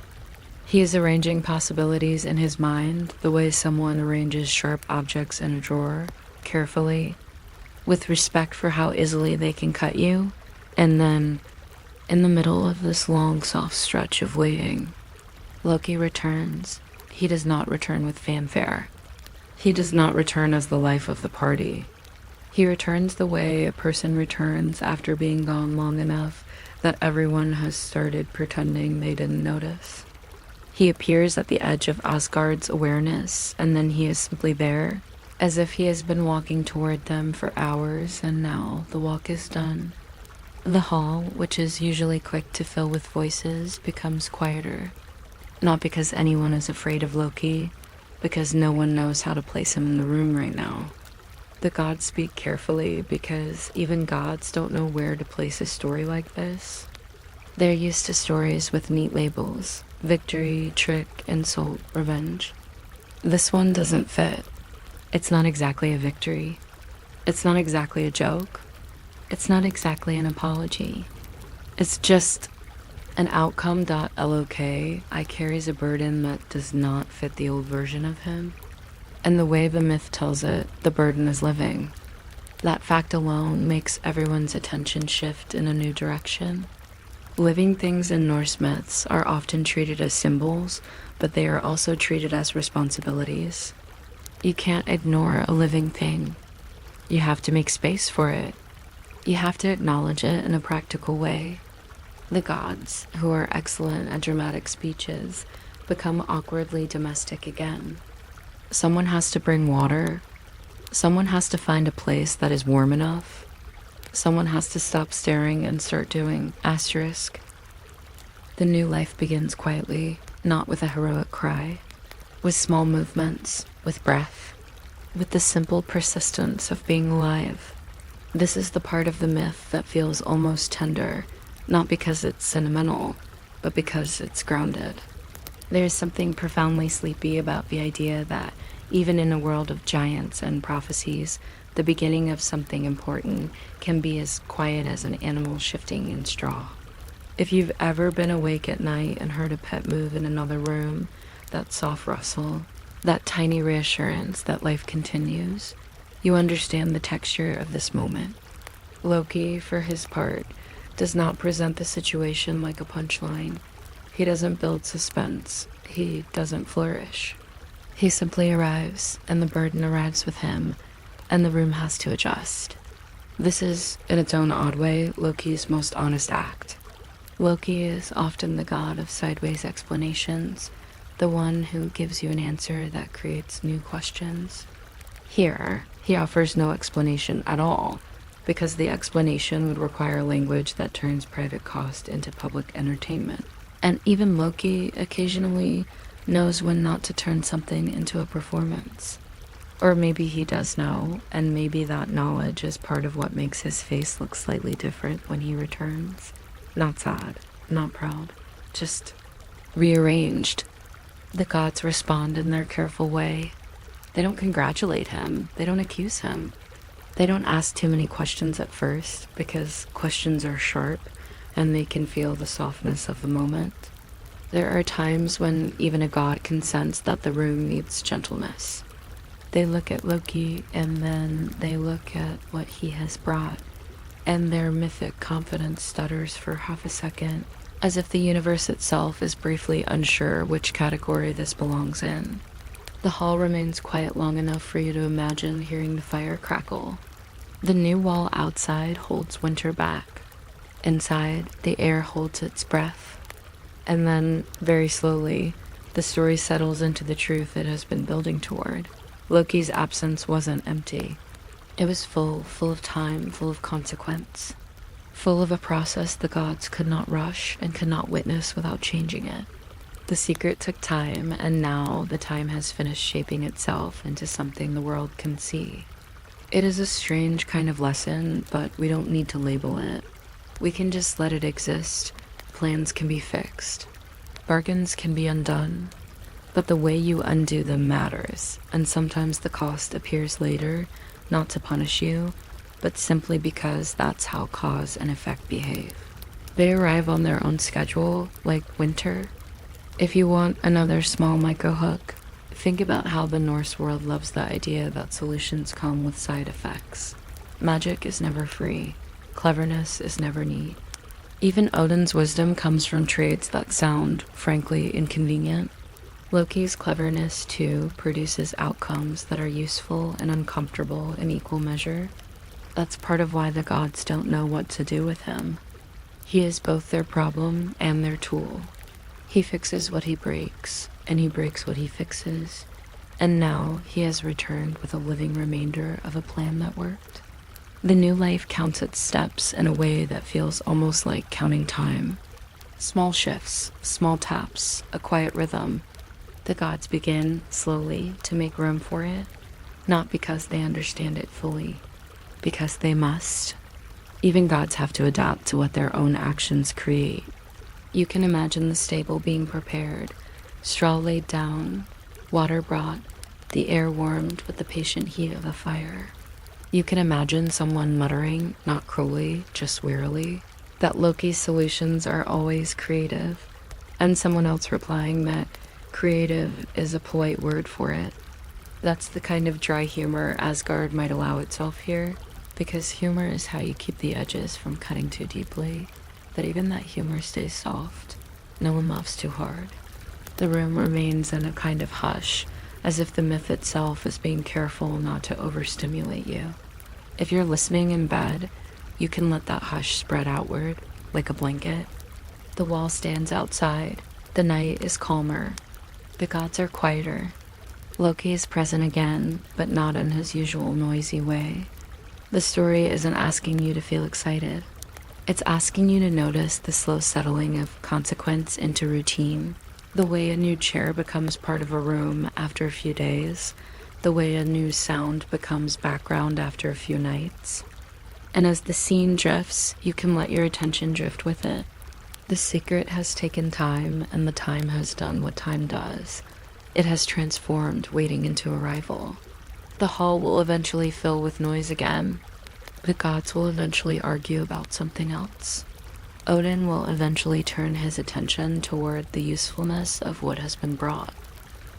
He is arranging possibilities in his mind the way someone arranges sharp objects in a drawer, carefully, with respect for how easily they can cut you, and then, in the middle of this long, soft stretch of waiting, Loki returns. He does not return with fanfare. He does not return as the life of the party. He returns the way a person returns after being gone long enough that everyone has started pretending they didn't notice. He appears at the edge of Asgard's awareness, and then he is simply there, as if he has been walking toward them for hours, and now the walk is done. The hall, which is usually quick to fill with voices, becomes quieter. Not because anyone is afraid of Loki, because no one knows how to place him in the room right now. The gods speak carefully because even gods don't know where to place a story like this. They're used to stories with neat labels: victory, trick, insult, revenge. This one doesn't fit. It's not exactly a victory. It's not exactly a joke. It's not exactly an apology. It's just an outcome.lok. I carries a burden that does not fit the old version of him. And the way the myth tells it, the burden is living. That fact alone makes everyone's attention shift in a new direction. Living things in Norse myths are often treated as symbols, but they are also treated as responsibilities. You can't ignore a living thing. You have to make space for it. You have to acknowledge it in a practical way. The gods, who are excellent at dramatic speeches, become awkwardly domestic again. Someone has to bring water. Someone has to find a place that is warm enough. Someone has to stop staring and start doing asterisk. The new life begins quietly, not with a heroic cry, with small movements, with breath, with the simple persistence of being alive. This is the part of the myth that feels almost tender, not because it's sentimental, but because it's grounded. There is something profoundly sleepy about the idea that, even in a world of giants and prophecies, the beginning of something important can be as quiet as an animal shifting in straw. If you've ever been awake at night and heard a pet move in another room, that soft rustle, that tiny reassurance that life continues, you understand the texture of this moment. Loki, for his part, does not present the situation like a punchline. He doesn't build suspense. He doesn't flourish. He simply arrives, and the burden arrives with him, and the room has to adjust. This is, in its own odd way, Loki's most honest act. Loki is often the god of sideways explanations, the one who gives you an answer that creates new questions. Here, he offers no explanation at all, because the explanation would require language that turns private cost into public entertainment. And even Loki occasionally knows when not to turn something into a performance. Or maybe he does know, and maybe that knowledge is part of what makes his face look slightly different when he returns. Not sad, not proud, just rearranged. The gods respond in their careful way. They don't congratulate him. They don't accuse him. They don't ask too many questions at first, because questions are sharp, and they can feel the softness of the moment. There are times when even a god can sense that the room needs gentleness. They look at Loki, and then they look at what he has brought, and their mythic confidence stutters for half a second, as if the universe itself is briefly unsure which category this belongs in. The hall remains quiet long enough for you to imagine hearing the fire crackle. The new wall outside holds winter back. Inside, the air holds its breath. And then, very slowly, the story settles into the truth it has been building toward. Loki's absence wasn't empty. It was full of time, full of consequence. Full of a process the gods could not rush and could not witness without changing it. The secret took time, and now the time has finished shaping itself into something the world can see. It is a strange kind of lesson, but we don't need to label it. We can just let it exist. Plans can be fixed. Bargains can be undone. But the way you undo them matters, and sometimes the cost appears later, not to punish you, but simply because that's how cause and effect behave. They arrive on their own schedule, like winter. If you want another small micro hook, think about how the Norse world loves the idea that solutions come with side effects. Magic is never free. Cleverness is never neat. Even Odin's wisdom comes from trades that sound, frankly, inconvenient. Loki's cleverness, too, produces outcomes that are useful and uncomfortable in equal measure. That's part of why the gods don't know what to do with him. He is both their problem and their tool. He fixes what he breaks, and he breaks what he fixes. And now he has returned with a living remainder of a plan that worked. The new life counts its steps in a way that feels almost like counting time. Small shifts, small taps, a quiet rhythm. The gods begin, slowly, to make room for it, not because they understand it fully, because they must. Even gods have to adapt to what their own actions create. You can imagine the stable being prepared, straw laid down, water brought, the air warmed with the patient heat of a fire. You can imagine someone muttering, not cruelly, just wearily, that Loki's solutions are always creative, and someone else replying that creative is a polite word for it. That's the kind of dry humor Asgard might allow itself here, because humor is how you keep the edges from cutting too deeply, that even that humor stays soft. No one laughs too hard. The room remains in a kind of hush, as if the myth itself is being careful not to overstimulate you. If you're listening in bed, you can let that hush spread outward, like a blanket. The wall stands outside. The night is calmer. The gods are quieter. Loki is present again, but not in his usual noisy way. The story isn't asking you to feel excited. It's asking you to notice the slow settling of consequence into routine. The way a new chair becomes part of a room after a few days. The way a new sound becomes background after a few nights. And as the scene drifts, you can let your attention drift with it. The secret has taken time, and the time has done what time does. It has transformed, waiting into arrival. The hall will eventually fill with noise again. The gods will eventually argue about something else. Odin will eventually turn his attention toward the usefulness of what has been brought.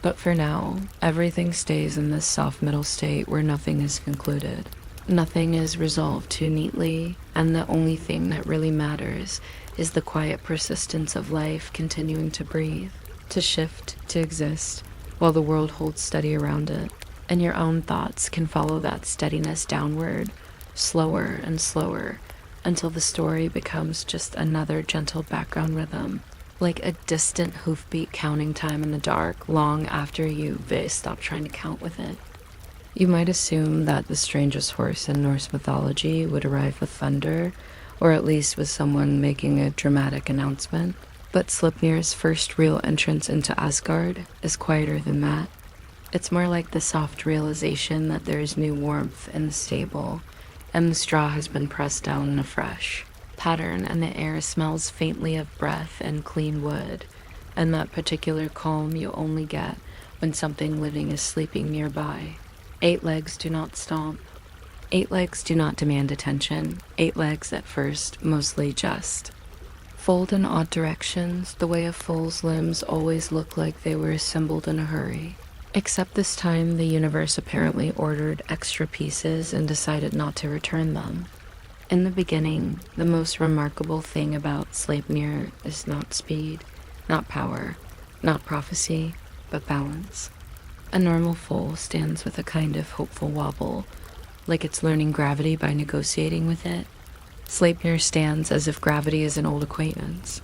But for now, everything stays in this soft middle state where nothing is concluded. Nothing is resolved too neatly, and the only thing that really matters is the quiet persistence of life continuing to breathe, to shift, to exist, while the world holds steady around it. And your own thoughts can follow that steadiness downward, slower and slower, until the story becomes just another gentle background rhythm, like a distant hoofbeat counting time in the dark long after you've stopped trying to count with it. You might assume that the strangest horse in Norse mythology would arrive with thunder, or at least with someone making a dramatic announcement, but Sleipnir's first real entrance into Asgard is quieter than that. It's more like the soft realization that there is new warmth in the stable, and the straw has been pressed down in a fresh pattern, and the air smells faintly of breath and clean wood, and that particular calm you only get when something living is sleeping nearby. 8 legs do not stomp. 8 legs do not demand attention. 8 legs at first mostly just fold in odd directions, the way a foal's limbs always look like they were assembled in a hurry. Except this time the universe apparently ordered extra pieces and decided not to return them. In the beginning, the most remarkable thing about Sleipnir is not speed, not power, not prophecy, but balance. A normal foal stands with a kind of hopeful wobble, like it's learning gravity by negotiating with it. Sleipnir stands as if gravity is an old acquaintance.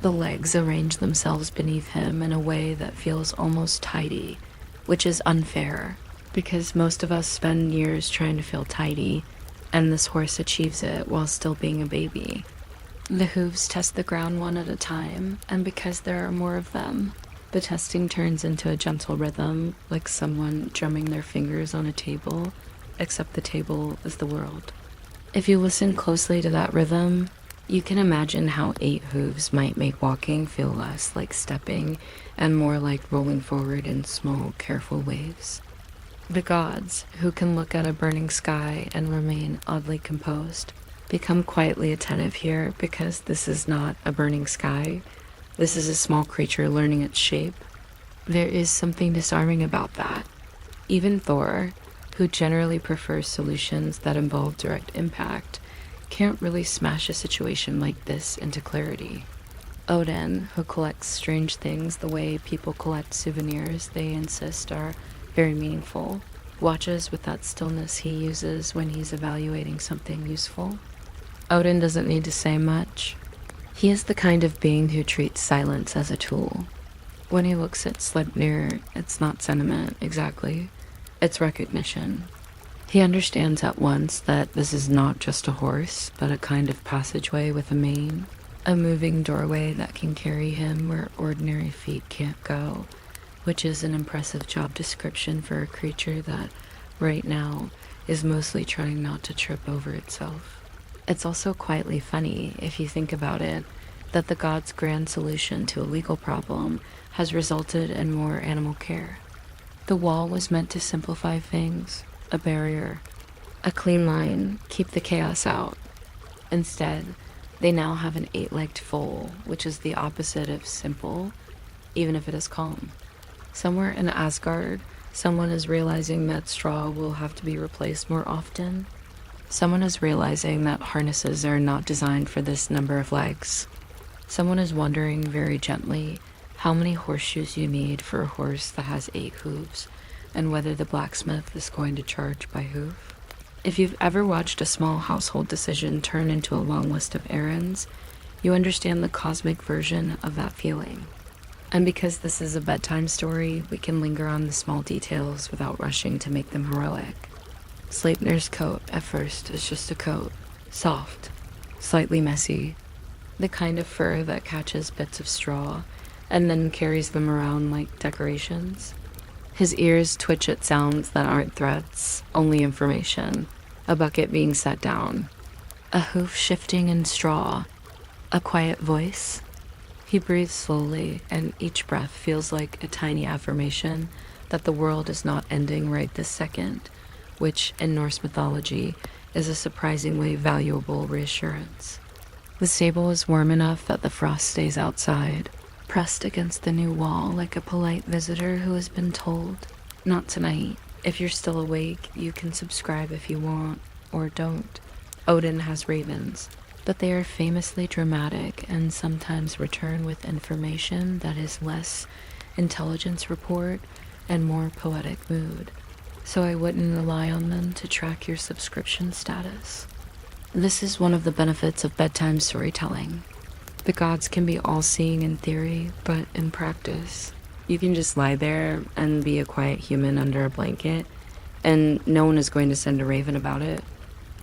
The legs arrange themselves beneath him in a way that feels almost tidy, which is unfair, because most of us spend years trying to feel tidy, and this horse achieves it while still being a baby. The hooves test the ground one at a time, and because there are more of them, the testing turns into a gentle rhythm, like someone drumming their fingers on a table, except the table is the world. If you listen closely to that rhythm, you can imagine how 8 hooves might make walking feel less like stepping and more like rolling forward in small, careful waves. The gods, who can look at a burning sky and remain oddly composed, become quietly attentive here because this is not a burning sky. This is a small creature learning its shape. There is something disarming about that. Even Thor, who generally prefers solutions that involve direct impact, can't really smash a situation like this into clarity. Odin, who collects strange things the way people collect souvenirs they insist are very meaningful, watches with that stillness he uses when he's evaluating something useful. Odin doesn't need to say much. He is the kind of being who treats silence as a tool. When he looks at Sleipnir, it's not sentiment, exactly. It's recognition. He understands at once that this is not just a horse, but a kind of passageway with a mane. A moving doorway that can carry him where ordinary feet can't go, which is an impressive job description for a creature that, right now, is mostly trying not to trip over itself. It's also quietly funny, if you think about it, that the gods' grand solution to a legal problem has resulted in more animal care. The wall was meant to simplify things, a barrier, a clean line, keep the chaos out. Instead, they now have an 8-legged foal, which is the opposite of simple, even if it is calm. Somewhere in Asgard, someone is realizing that straw will have to be replaced more often. Someone is realizing that harnesses are not designed for this number of legs. Someone is wondering very gently how many horseshoes you need for a horse that has 8 hooves, and whether the blacksmith is going to charge by hoof. If you've ever watched a small household decision turn into a long list of errands, you understand the cosmic version of that feeling. And because this is a bedtime story, we can linger on the small details without rushing to make them heroic. Sleipnir's coat, at first, is just a coat. Soft, slightly messy. The kind of fur that catches bits of straw and then carries them around like decorations. His ears twitch at sounds that aren't threats, only information. A bucket being set down. A hoof shifting in straw. A quiet voice. He breathes slowly, and each breath feels like a tiny affirmation that the world is not ending right this second, which, in Norse mythology, is a surprisingly valuable reassurance. The stable is warm enough that the frost stays outside, pressed against the new wall like a polite visitor who has been told, "Not tonight. If you're still awake, you can subscribe if you want, or don't." Odin has ravens, but they are famously dramatic and sometimes return with information that is less intelligence report and more poetic mood, so I wouldn't rely on them to track your subscription status. This is one of the benefits of bedtime storytelling. The gods can be all-seeing in theory, but in practice, you can just lie there and be a quiet human under a blanket, and no one is going to send a raven about it.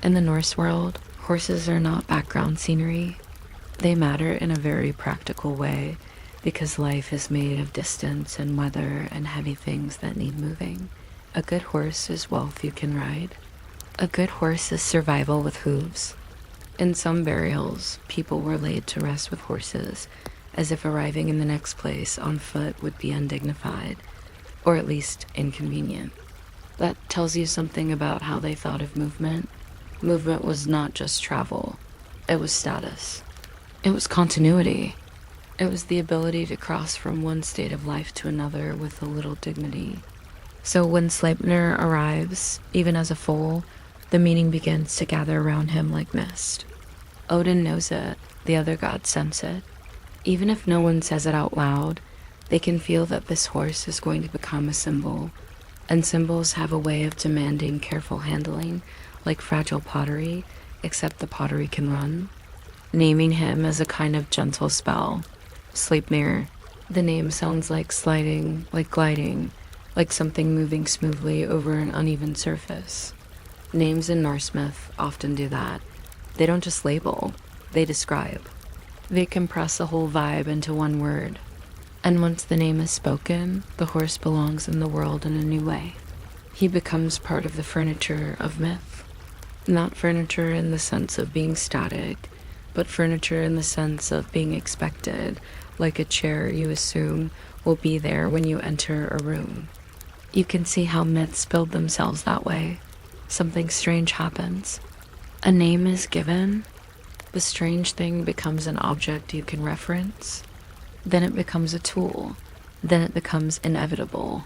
In the Norse world, horses are not background scenery. They matter in a very practical way, because life is made of distance and weather and heavy things that need moving. A good horse is wealth you can ride. A good horse is survival with hooves. In some burials, people were laid to rest with horses, as if arriving in the next place on foot would be undignified, or at least inconvenient. That tells you something about how they thought of movement. Movement was not just travel. It was status. It was continuity. It was the ability to cross from one state of life to another with a little dignity. So when Sleipnir arrives, even as a foal, the meaning begins to gather around him like mist. Odin knows it, the other gods sense it. Even if no one says it out loud, they can feel that this horse is going to become a symbol, and symbols have a way of demanding careful handling, like fragile pottery, except the pottery can run. Naming him as a kind of gentle spell. Sleipnir. The name sounds like sliding, like gliding, like something moving smoothly over an uneven surface. Names in Norse myth often do that. They don't just label, they describe. They compress a whole vibe into one word. And once the name is spoken, the horse belongs in the world in a new way. He becomes part of the furniture of myth. Not furniture in the sense of being static, but furniture in the sense of being expected, like a chair you assume will be there when you enter a room. You can see how myths build themselves that way. Something strange happens. A name is given. The strange thing becomes an object you can reference. Then it becomes a tool. Then it becomes inevitable.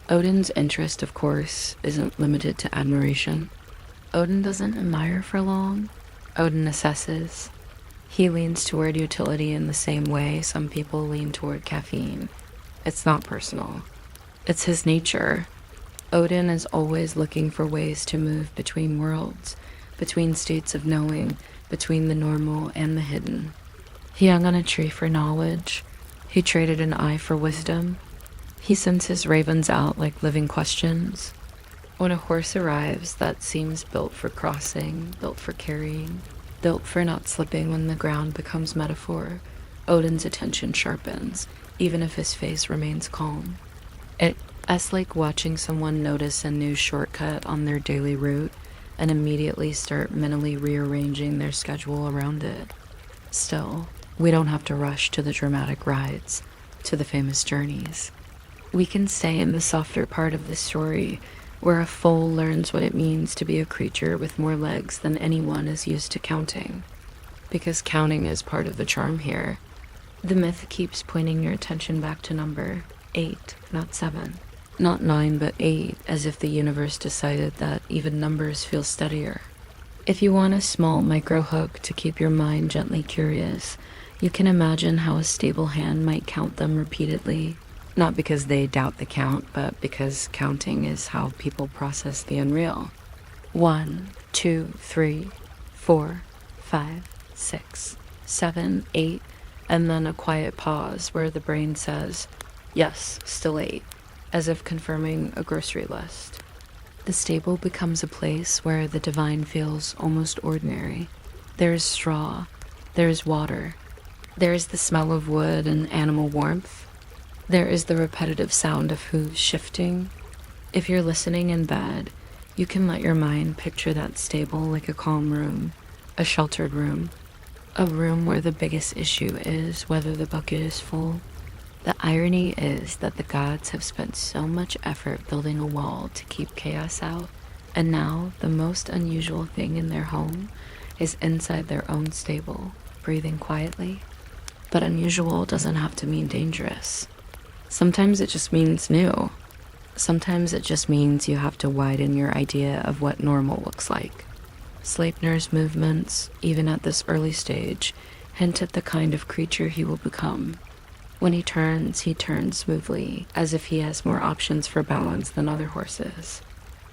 Odin's interest, of course, isn't limited to admiration. Odin doesn't admire for long. Odin assesses. He leans toward utility in the same way some people lean toward caffeine. It's not personal. It's his nature. Odin is always looking for ways to move between worlds, between states of knowing, between the normal and the hidden. He hung on a tree for knowledge. He traded an eye for wisdom. He sends his ravens out like living questions. When a horse arrives that seems built for crossing, built for carrying, built for not slipping when the ground becomes metaphor, Odin's attention sharpens, even if his face remains calm. It's like watching someone notice a new shortcut on their daily route and immediately start mentally rearranging their schedule around it. Still, we don't have to rush to the dramatic rides, to the famous journeys. We can stay in the softer part of the story, where a foal learns what it means to be a creature with more legs than anyone is used to counting. Because counting is part of the charm here. The myth keeps pointing your attention back to number 8, not 7. Not 9, but 8, as if the universe decided that even numbers feel steadier. If you want a small micro hook to keep your mind gently curious, you can imagine how a stable hand might count them repeatedly. Not because they doubt the count, but because counting is how people process the unreal. 1, 2, 3, 4, 5, 6, 7, 8, and then a quiet pause where the brain says, yes, still 8, as if confirming a grocery list. The stable becomes a place where the divine feels almost ordinary. There is straw, there is water, there is the smell of wood and animal warmth. There is the repetitive sound of hooves shifting. If you're listening in bed, you can let your mind picture that stable like a calm room, a sheltered room, a room where the biggest issue is whether the bucket is full. The irony is that the gods have spent so much effort building a wall to keep chaos out, and now the most unusual thing in their home is inside their own stable, breathing quietly. But unusual doesn't have to mean dangerous. Sometimes it just means new. Sometimes it just means you have to widen your idea of what normal looks like. Sleipnir's movements, even at this early stage, hint at the kind of creature he will become. When he turns smoothly, as if he has more options for balance than other horses.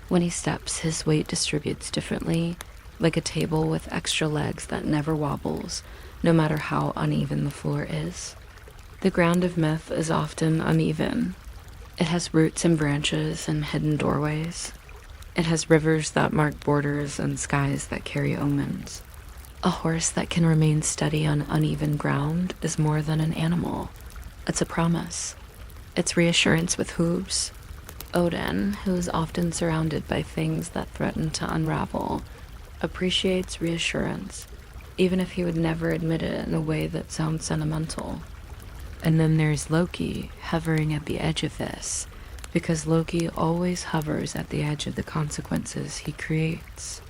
When he steps, his weight distributes differently, like a table with extra legs that never wobbles, no matter how uneven the floor is. The ground of myth is often uneven. It has roots and branches and hidden doorways. It has rivers that mark borders and skies that carry omens. A horse that can remain steady on uneven ground is more than an animal. It's a promise. It's reassurance with hooves. Odin, who is often surrounded by things that threaten to unravel, appreciates reassurance, even if he would never admit it in a way that sounds sentimental. And then there's Loki hovering at the edge of this, because Loki always hovers at the edge of the consequences he creates.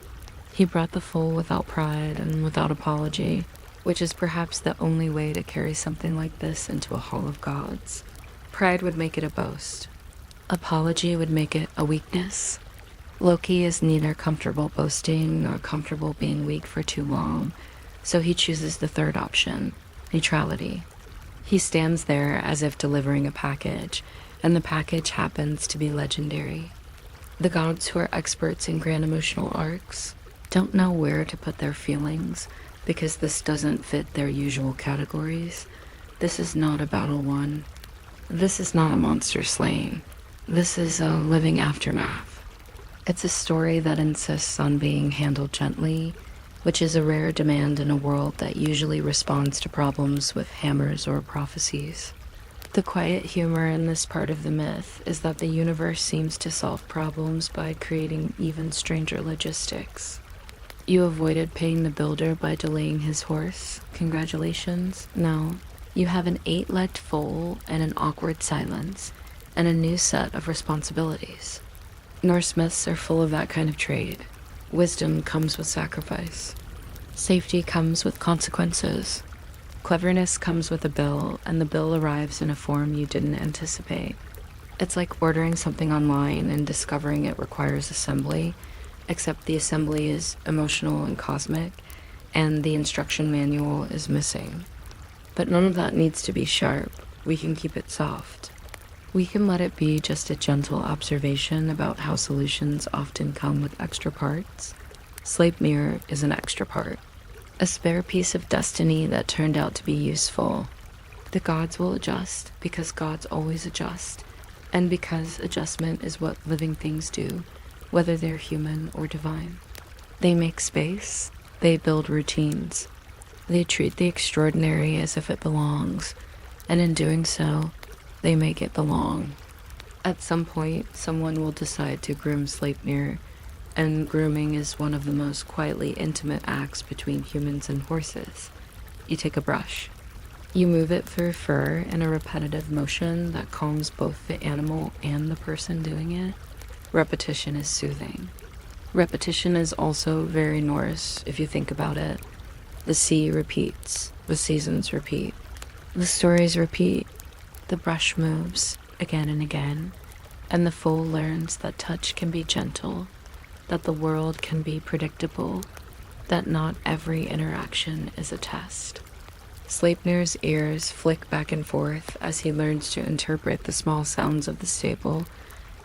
He brought the foal without pride and without apology, which is perhaps the only way to carry something like this into a hall of gods. Pride would make it a boast. Apology would make it a weakness. Loki is neither comfortable boasting nor comfortable being weak for too long, so he chooses the third option, neutrality. He stands there as if delivering a package, and the package happens to be legendary. The gods who are experts in grand emotional arcs don't know where to put their feelings because this doesn't fit their usual categories. This is not a battle won. This is not a monster slain. This is a living aftermath. It's a story that insists on being handled gently, which is a rare demand in a world that usually responds to problems with hammers or prophecies. The quiet humor in this part of the myth is that the universe seems to solve problems by creating even stranger logistics. You avoided paying the builder by delaying his horse. Congratulations. No, you have an 8-legged foal and an awkward silence, and a new set of responsibilities. Norse myths are full of that kind of trade. Wisdom comes with sacrifice. Safety comes with consequences. Cleverness comes with a bill, and the bill arrives in a form you didn't anticipate. It's like ordering something online and discovering it requires assembly, except the assembly is emotional and cosmic, and the instruction manual is missing. But none of that needs to be sharp. We can keep it soft. We can let it be just a gentle observation about how solutions often come with extra parts. Sleipnir is an extra part, a spare piece of destiny that turned out to be useful. The gods will adjust because gods always adjust, and because adjustment is what living things do, whether they're human or divine. They make space, they build routines, they treat the extraordinary as if it belongs, and in doing so, they make it belong. At some point, someone will decide to groom Sleipnir, and grooming is one of the most quietly intimate acts between humans and horses. You take a brush. You move it through fur in a repetitive motion that calms both the animal and the person doing it. Repetition is soothing. Repetition is also very Norse, if you think about it. The sea repeats, the seasons repeat, the stories repeat, the brush moves again and again, and the foal learns that touch can be gentle, that the world can be predictable, that not every interaction is a test. Sleipnir's ears flick back and forth as he learns to interpret the small sounds of the stable,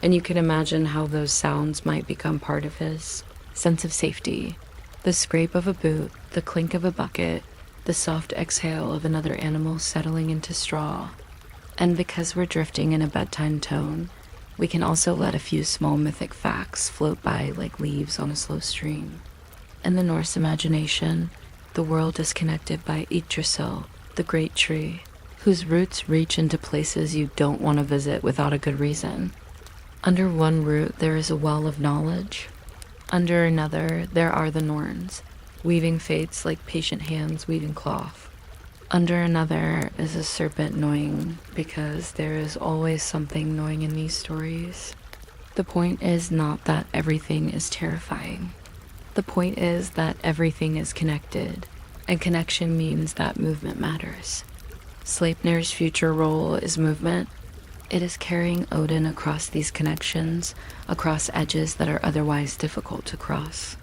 and you can imagine how those sounds might become part of his sense of safety. The scrape of a boot, the clink of a bucket, the soft exhale of another animal settling into straw. And because we're drifting in a bedtime tone, we can also let a few small mythic facts float by like leaves on a slow stream. In the Norse imagination, the world is connected by Yggdrasil, the great tree, whose roots reach into places you don't want to visit without a good reason. Under one root there is a well of knowledge. Under another there are the Norns, weaving fates like patient hands weaving cloth. Under another is a serpent gnawing, because there is always something gnawing in these stories. The point is not that everything is terrifying. The point is that everything is connected, and connection means that movement matters. Sleipnir's future role is movement. It is carrying Odin across these connections, across edges that are otherwise difficult to cross.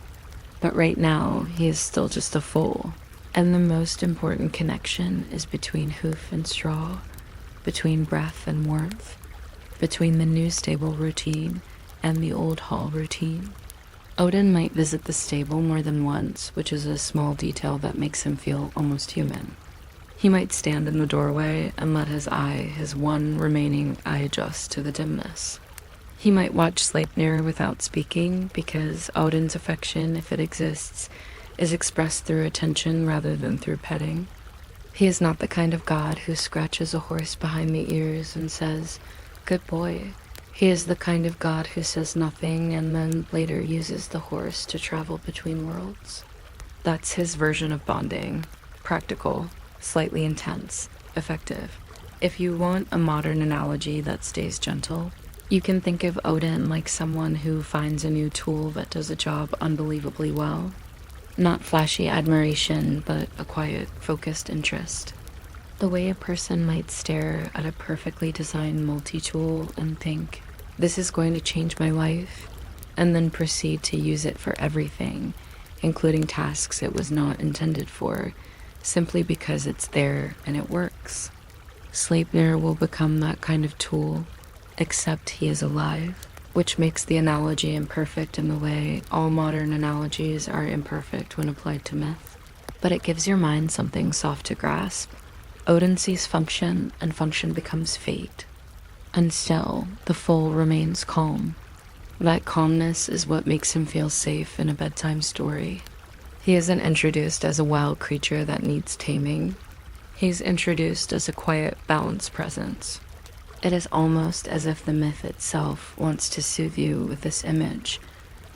But right now, he is still just a foal, and the most important connection is between hoof and straw, between breath and warmth, between the new stable routine and the old hall routine. Odin might visit the stable more than once, which is a small detail that makes him feel almost human. He might stand in the doorway and let his one remaining eye adjust to the dimness. He might watch Sleipnir without speaking, because Odin's affection, if it exists, is expressed through attention rather than through petting. He is not the kind of god who scratches a horse behind the ears and says, "Good boy." He is the kind of god who says nothing and then later uses the horse to travel between worlds. That's his version of bonding. Practical, slightly intense, effective. If you want a modern analogy that stays gentle, you can think of Odin like someone who finds a new tool that does a job unbelievably well. Not flashy admiration, but a quiet, focused interest. The way a person might stare at a perfectly designed multi-tool and think, "This is going to change my life," and then proceed to use it for everything, including tasks it was not intended for, simply because it's there and it works. Sleipnir will become that kind of tool, except he is alive, which makes the analogy imperfect in the way all modern analogies are imperfect when applied to myth. But it gives your mind something soft to grasp. Odin sees function, and function becomes fate. And still, the foal remains calm. That calmness is what makes him feel safe in a bedtime story. He isn't introduced as a wild creature that needs taming. He's introduced as a quiet, balanced presence. It is almost as if the myth itself wants to soothe you with this image,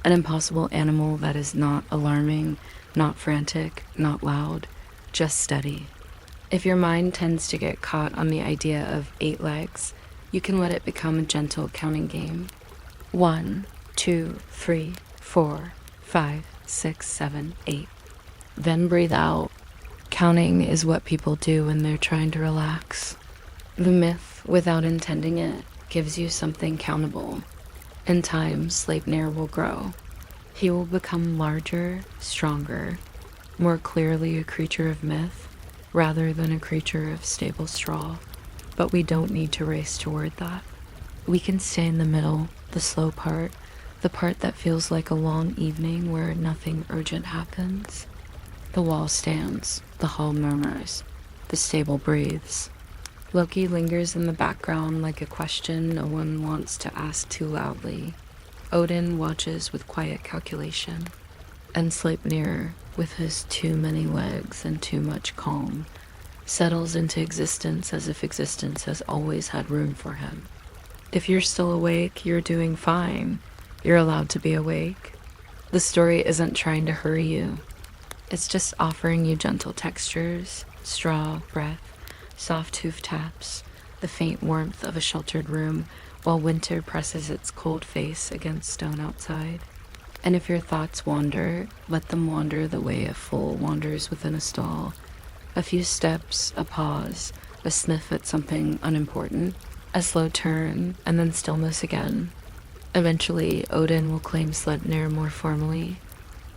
an impossible animal that is not alarming, not frantic, not loud, just steady. If your mind tends to get caught on the idea of 8 legs, you can let it become a gentle counting game. 1, 2, 3, 4, 5, 6, 7, 8. Then breathe out. Counting is what people do when they're trying to relax. The myth, without intending it, gives you something countable. In time, Sleipnir will grow. He will become larger, stronger, more clearly a creature of myth, rather than a creature of stable straw. But we don't need to race toward that. We can stay in the middle, the slow part, the part that feels like a long evening where nothing urgent happens. The wall stands, the hall murmurs, the stable breathes. Loki lingers in the background like a question no one wants to ask too loudly. Odin watches with quiet calculation. And Sleipnir, with his too many legs and too much calm, settles into existence as if existence has always had room for him. If you're still awake, you're doing fine. You're allowed to be awake. The story isn't trying to hurry you. It's just offering you gentle textures, straw, breath, soft hoof taps, the faint warmth of a sheltered room while winter presses its cold face against stone outside. And if your thoughts wander, let them wander the way a foal wanders within a stall. A few steps, a pause, a sniff at something unimportant, a slow turn, and then stillness again. Eventually, Odin will claim Sleipnir more formally.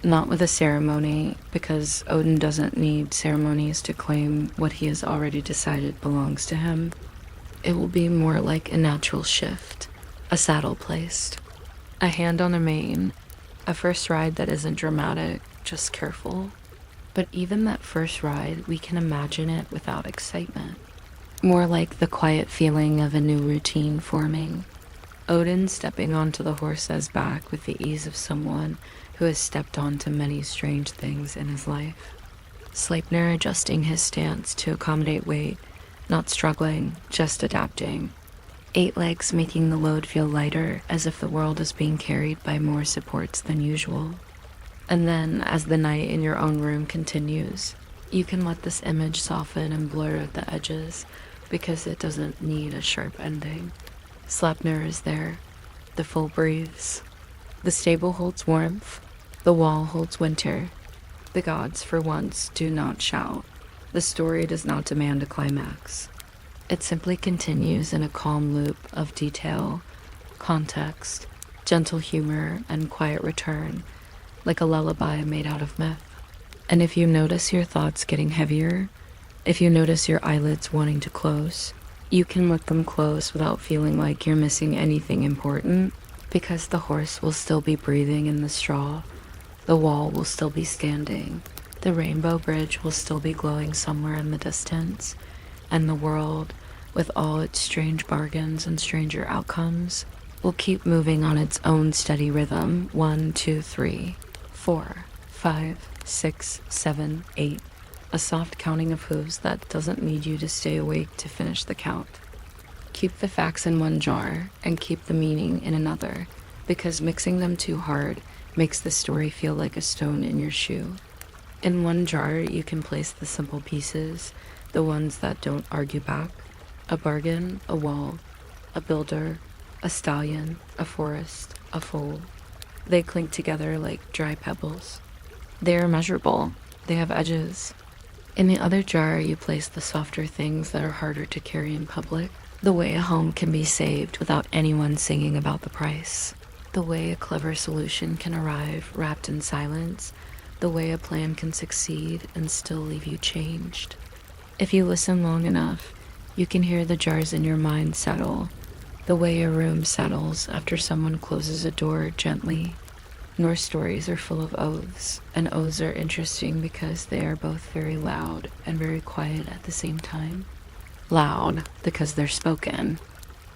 Not with a ceremony, because Odin doesn't need ceremonies to claim what he has already decided belongs to him. It will be more like a natural shift, a saddle placed, a hand on a mane, a first ride that isn't dramatic, just careful. But even that first ride, we can imagine it without excitement. More like the quiet feeling of a new routine forming. Odin stepping onto the horse's back with the ease of someone who has stepped onto many strange things in his life. Sleipnir adjusting his stance to accommodate weight, not struggling, just adapting. 8 legs making the load feel lighter, as if the world is being carried by more supports than usual. And then, as the night in your own room continues, you can let this image soften and blur at the edges, because it doesn't need a sharp ending. Sleipnir is there. The foal breathes. The stable holds warmth. The wall holds winter. The gods, for once, do not shout. The story does not demand a climax. It simply continues in a calm loop of detail, context, gentle humor, and quiet return, like a lullaby made out of myth. And if you notice your thoughts getting heavier, if you notice your eyelids wanting to close, you can let them close without feeling like you're missing anything important, because the horse will still be breathing in the straw, the wall will still be standing, the rainbow bridge will still be glowing somewhere in the distance, and the world, with all its strange bargains and stranger outcomes, will keep moving on its own steady rhythm. 1, 2, 3, 4, 5, 6, 7, 8. A soft counting of hooves that doesn't need you to stay awake to finish the count. Keep the facts in one jar and keep the meaning in another, because mixing them too hard makes the story feel like a stone in your shoe. In one jar, you can place the simple pieces, the ones that don't argue back. A bargain, a wall, a builder, a stallion, a forest, a foal. They clink together like dry pebbles. They are measurable. They have edges. In the other jar, you place the softer things that are harder to carry in public. The way a home can be saved without anyone singing about the price. The way a clever solution can arrive wrapped in silence. The way a plan can succeed and still leave you changed. If you listen long enough, you can hear the jars in your mind settle. The way a room settles after someone closes a door gently. Norse stories are full of oaths, and oaths are interesting because they are both very loud and very quiet at the same time. Loud because they're spoken.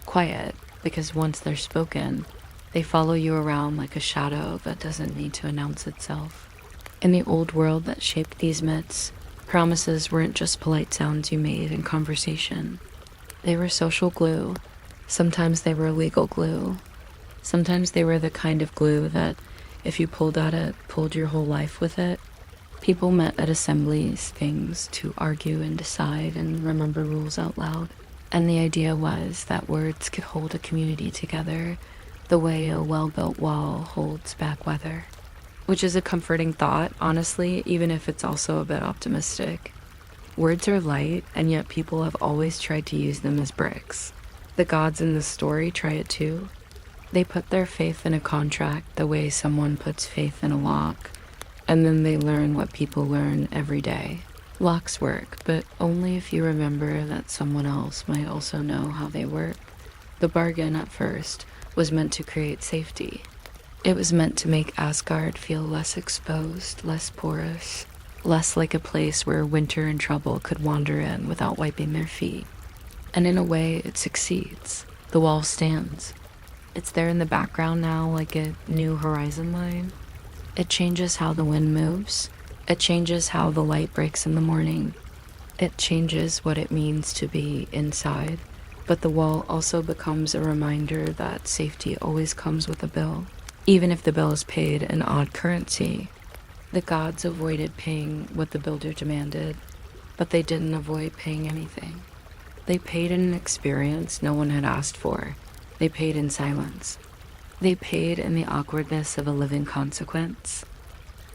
Quiet because once they're spoken, they follow you around like a shadow that doesn't need to announce itself. In the old world that shaped these myths, promises weren't just polite sounds you made in conversation. They were social glue. Sometimes they were legal glue. Sometimes they were the kind of glue that, if you pulled at it, pulled your whole life with it. People met at assemblies, things to argue and decide and remember rules out loud. And the idea was that words could hold a community together the way a well-built wall holds back weather. Which is a comforting thought, honestly, even if it's also a bit optimistic. Words are light, and yet people have always tried to use them as bricks. The gods in the story try it too. They put their faith in a contract the way someone puts faith in a lock, and then they learn what people learn every day. Locks work, but only if you remember that someone else might also know how they work. The bargain at first was meant to create safety. It was meant to make Asgard feel less exposed, less porous, less like a place where winter and trouble could wander in without wiping their feet. And in a way, it succeeds. The wall stands. It's there in the background now, like a new horizon line. It changes how the wind moves. It changes how the light breaks in the morning. It changes what it means to be inside. But the wall also becomes a reminder that safety always comes with a bill, even if the bill is paid in odd currency. The gods avoided paying what the builder demanded, but they didn't avoid paying anything. They paid in an experience no one had asked for. They paid in silence. They paid in the awkwardness of a living consequence.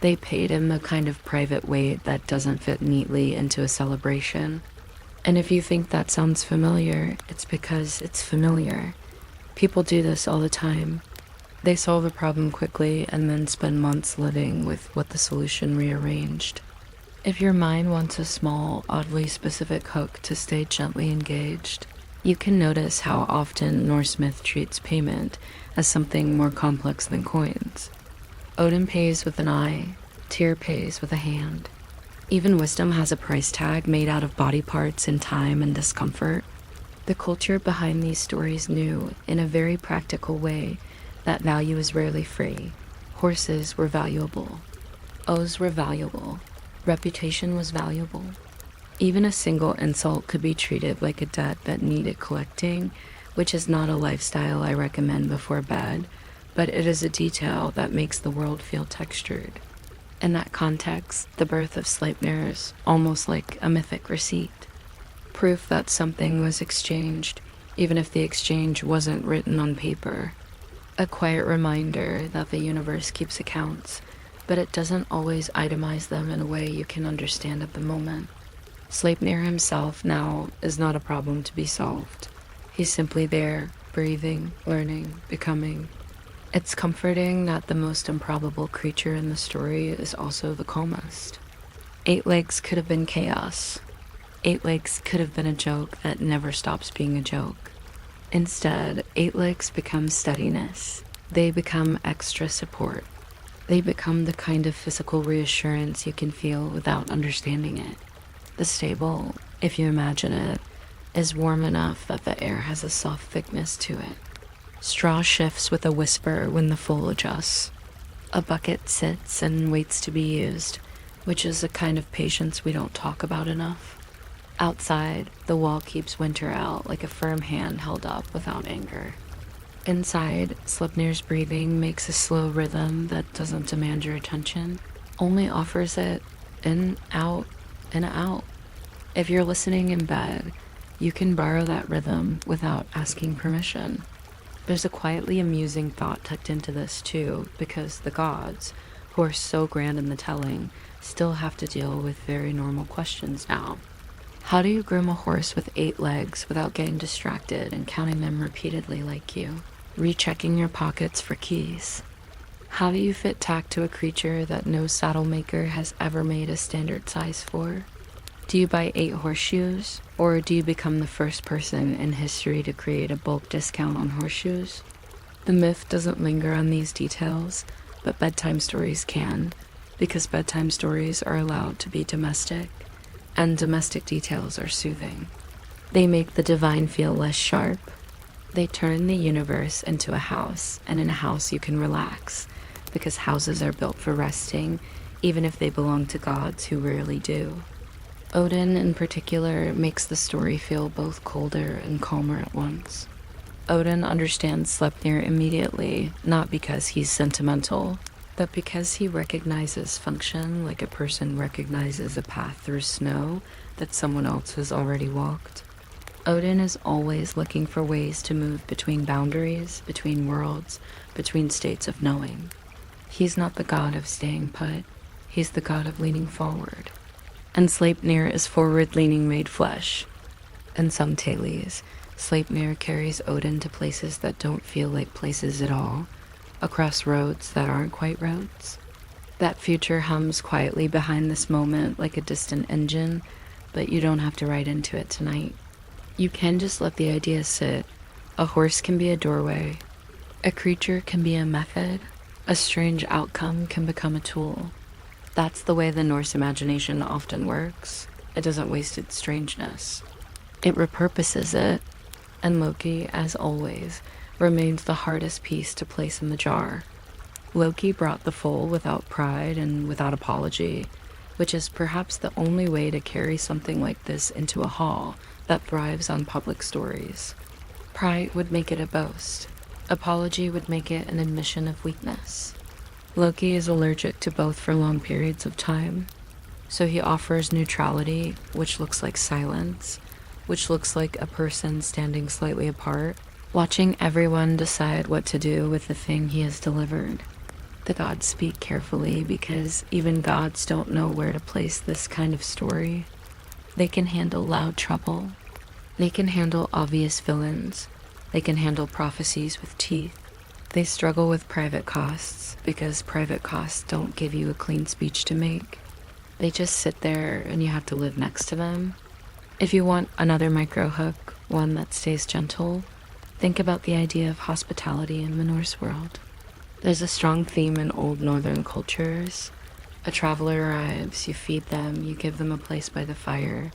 They paid in the kind of private weight that doesn't fit neatly into a celebration. And if you think that sounds familiar, it's because it's familiar. People do this all the time. They solve a problem quickly and then spend months living with what the solution rearranged. If your mind wants a small, oddly specific hook to stay gently engaged, you can notice how often Norse myth treats payment as something more complex than coins. Odin pays with an eye, Tyr pays with a hand. Even wisdom has a price tag made out of body parts and time and discomfort. The culture behind these stories knew, in a very practical way, that value is rarely free. Horses were valuable. Oaths were valuable. Reputation was valuable. Even a single insult could be treated like a debt that needed collecting, which is not a lifestyle I recommend before bed, but it is a detail that makes the world feel textured. In that context, the birth of sleipnir is almost like a mythic receipt. Proof that something was exchanged, even if the exchange wasn't written on paper. A quiet reminder that the universe keeps accounts, but it doesn't always itemize them in a way you can understand at the moment. Sleipnir himself now is not a problem to be solved. He's simply there, breathing, learning, becoming. It's comforting that the most improbable creature in the story is also the calmest. 8 legs could have been chaos. 8 legs could have been a joke that never stops being a joke. Instead, 8 legs become steadiness. They become extra support. They become the kind of physical reassurance you can feel without understanding it. The stable, if you imagine it, is warm enough that the air has a soft thickness to it. Straw shifts with a whisper when the foal adjusts. A bucket sits and waits to be used, which is a kind of patience we don't talk about enough. Outside, the wall keeps winter out like a firm hand held up without anger. Inside, Sleipnir's breathing makes a slow rhythm that doesn't demand your attention, only offers it in, out, in, out. If you're listening in bed, you can borrow that rhythm without asking permission. There's a quietly amusing thought tucked into this too, because the gods, who are so grand in the telling, still have to deal with very normal questions now. How do you groom a horse with 8 legs without getting distracted and counting them repeatedly like you? Rechecking your pockets for keys. How do you fit tack to a creature that no saddle maker has ever made a standard size for? Do you buy 8 horseshoes, or do you become the first person in history to create a bulk discount on horseshoes? The myth doesn't linger on these details, but bedtime stories can, because bedtime stories are allowed to be domestic, and domestic details are soothing. They make the divine feel less sharp. They turn the universe into a house, and in a house you can relax, because houses are built for resting, even if they belong to gods who rarely do. Odin, in particular, makes the story feel both colder and calmer at once. Odin understands Sleipnir immediately, not because he's sentimental, but because he recognizes function like a person recognizes a path through snow that someone else has already walked. Odin is always looking for ways to move between boundaries, between worlds, between states of knowing. He's not the god of staying put, he's the god of leaning forward. and sleipnir is forward-leaning made flesh. In some tales, sleipnir carries Odin to places that don't feel like places at all, across roads that aren't quite roads. That future hums quietly behind this moment like a distant engine, but you don't have to write into it tonight. You can just let the idea sit. A horse can be a doorway. A creature can be a method. A strange outcome can become a tool. That's the way the Norse imagination often works. It doesn't waste its strangeness. It repurposes it, and Loki, as always, remains the hardest piece to place in the jar. Loki brought the foal without pride and without apology, which is perhaps the only way to carry something like this into a hall that thrives on public stories. Pride would make it a boast. Apology would make it an admission of weakness. Loki is allergic to both for long periods of time, so he offers neutrality, which looks like silence, which looks like a person standing slightly apart, watching everyone decide what to do with the thing he has delivered. The gods speak carefully because even gods don't know where to place this kind of story. They can handle loud trouble. They can handle obvious villains. They can handle prophecies with teeth. They struggle with private costs because private costs don't give you a clean speech to make. They just sit there and you have to live next to them. If you want another micro hook, one that stays gentle, think about the idea of hospitality in the Norse world. There's a strong theme in old northern cultures. A traveler arrives, you feed them, you give them a place by the fire,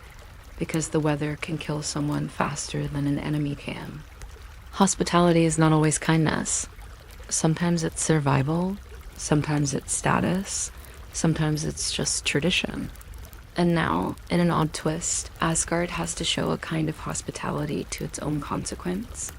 because the weather can kill someone faster than an enemy can. Hospitality is not always kindness. Sometimes it's survival, sometimes it's status, sometimes it's just tradition. And now, in an odd twist, Asgard has to show a kind of hospitality to its own consequence.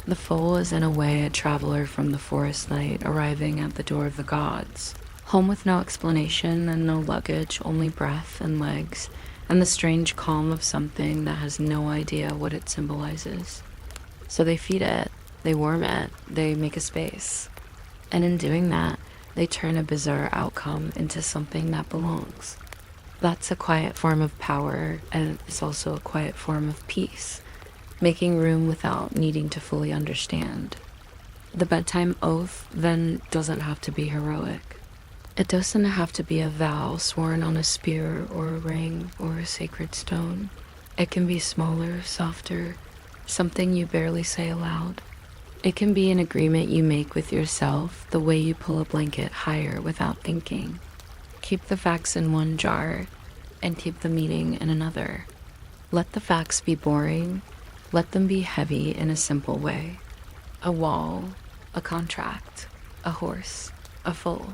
The foal is in a way a traveler from the forest night arriving at the door of the gods. Home with no explanation and no luggage, only breath and legs, and the strange calm of something that has no idea what it symbolizes. So they feed it, they warm it, they make a space. And in doing that, they turn a bizarre outcome into something that belongs. That's a quiet form of power, and it's also a quiet form of peace. Making room without needing to fully understand. The bedtime oath then doesn't have to be heroic. It doesn't have to be a vow sworn on a spear or a ring or a sacred stone. It can be smaller, softer, something you barely say aloud. It can be an agreement you make with yourself, the way you pull a blanket higher without thinking. Keep the facts in one jar and keep the meaning in another. Let the facts be boring. Let them be heavy in a simple way. A wall, a contract, a horse, a foal.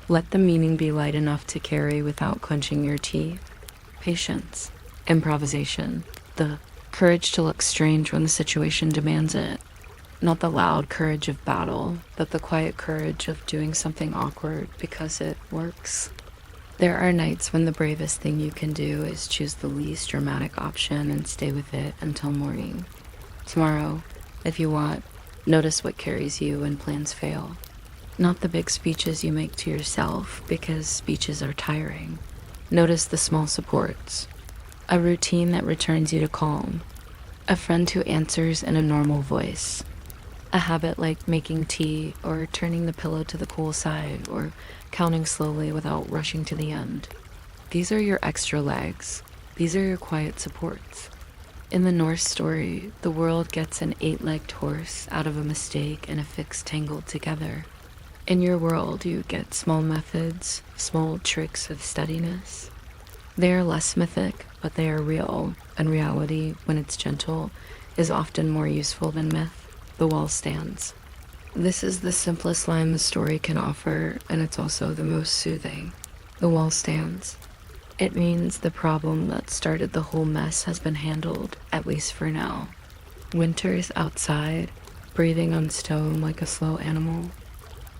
Let the meaning be light enough to carry without clenching your teeth. Patience, improvisation, the courage to look strange when the situation demands it. Not the loud courage of battle, but the quiet courage of doing something awkward because it works. There are nights when the bravest thing you can do is choose the least dramatic option and stay with it until morning. Tomorrow, if you want, notice what carries you when plans fail. Not the big speeches you make to yourself, because speeches are tiring. Notice the small supports. A routine that returns you to calm. A friend who answers in a normal voice. A habit like making tea, or turning the pillow to the cool side, or counting slowly without rushing to the end. These are your extra legs. These are your quiet supports. In the Norse story, the world gets an 8-legged horse out of a mistake and a fix tangled together. In your world, you get small methods, small tricks of steadiness. They are less mythic, but they are real, and reality, when it's gentle, is often more useful than myth. The wall stands. This is the simplest line the story can offer, and it's also the most soothing. The wall stands. It means the problem that started the whole mess has been handled, at least for now. Winter is outside, breathing on stone like a slow animal.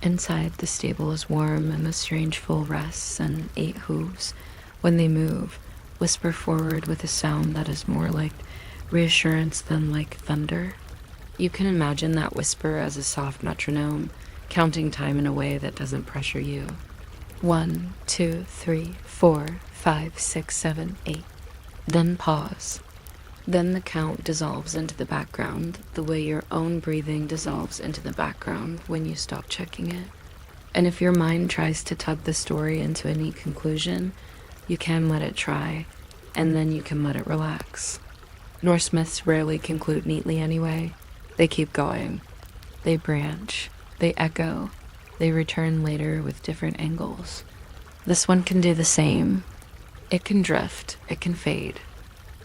Inside, the stable is warm, and the strange foal rests, and 8 hooves, when they move, whisper forward with a sound that is more like reassurance than like thunder. You can imagine that whisper as a soft metronome, counting time in a way that doesn't pressure you. 1, 2, 3, 4, 5, 6, 7, 8. Then pause. Then the count dissolves into the background, the way your own breathing dissolves into the background when you stop checking it. And if your mind tries to tug the story into a neat conclusion, you can let it try, and then you can let it relax. Norse myths rarely conclude neatly anyway. They keep going. They branch. They echo. They return later with different angles. This one can do the same. It can drift. It can fade.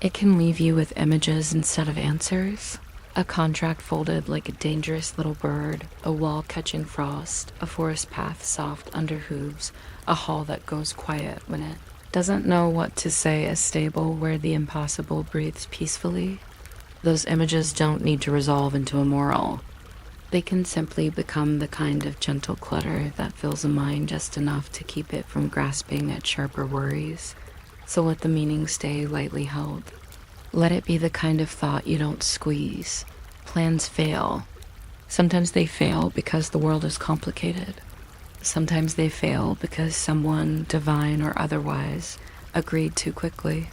It can leave you with images instead of answers. A contract folded like a dangerous little bird, a wall catching frost, a forest path soft under hooves, a hall that goes quiet when it doesn't know what to say, a stable where the impossible breathes peacefully. Those images don't need to resolve into a moral. They can simply become the kind of gentle clutter that fills a mind just enough to keep it from grasping at sharper worries. So let the meaning stay lightly held. Let it be the kind of thought you don't squeeze. Plans fail. Sometimes they fail because the world is complicated. Sometimes they fail because someone, divine or otherwise, agreed too quickly.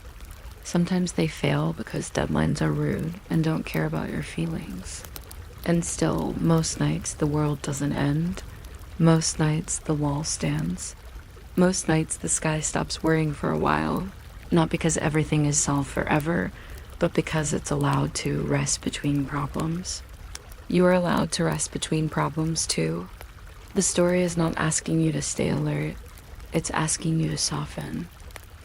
Sometimes they fail because deadlines are rude and don't care about your feelings. And still, most nights the world doesn't end. Most nights the wall stands. Most nights the sky stops worrying for a while, not because everything is solved forever, but because it's allowed to rest between problems. You are allowed to rest between problems too. The story is not asking you to stay alert, it's asking you to soften.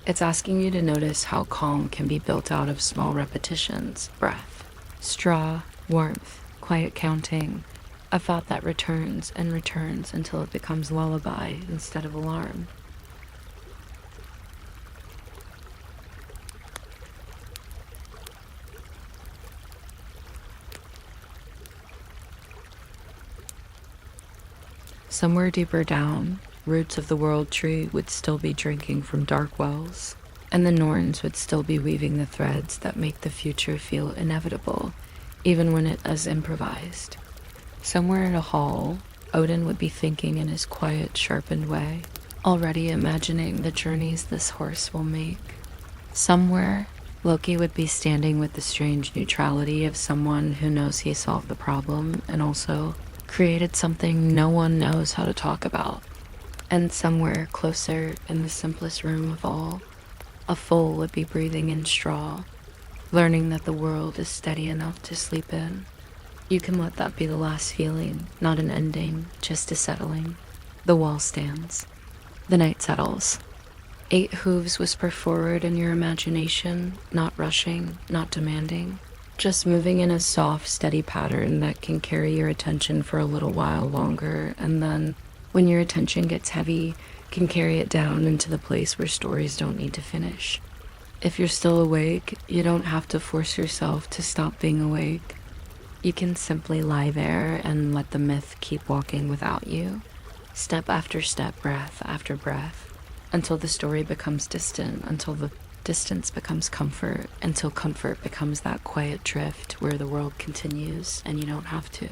It's asking you to notice how calm can be built out of small repetitions, breath, straw, warmth, quiet counting, a thought that returns and returns until it becomes lullaby instead of alarm. Somewhere deeper down, roots of the world tree would still be drinking from dark wells, and the Norns would still be weaving the threads that make the future feel inevitable, even when it is improvised. Somewhere in a hall, Odin would be thinking in his quiet, sharpened way, already imagining the journeys this horse will make. Somewhere, Loki would be standing with the strange neutrality of someone who knows he solved the problem and also created something no one knows how to talk about. And somewhere closer in the simplest room of all, a foal would be breathing in straw, learning that the world is steady enough to sleep in. You can let that be the last feeling, not an ending, just a settling. The wall stands. The night settles. 8 hooves whisper forward in your imagination, not rushing, not demanding, just moving in a soft, steady pattern that can carry your attention for a little while longer, and then, when your attention gets heavy, can carry it down into the place where stories don't need to finish. If you're still awake, you don't have to force yourself to stop being awake. You can simply lie there and let the myth keep walking without you, step after step, breath after breath, until the story becomes distant, until the distance becomes comfort, until comfort becomes that quiet drift where the world continues and you don't have to.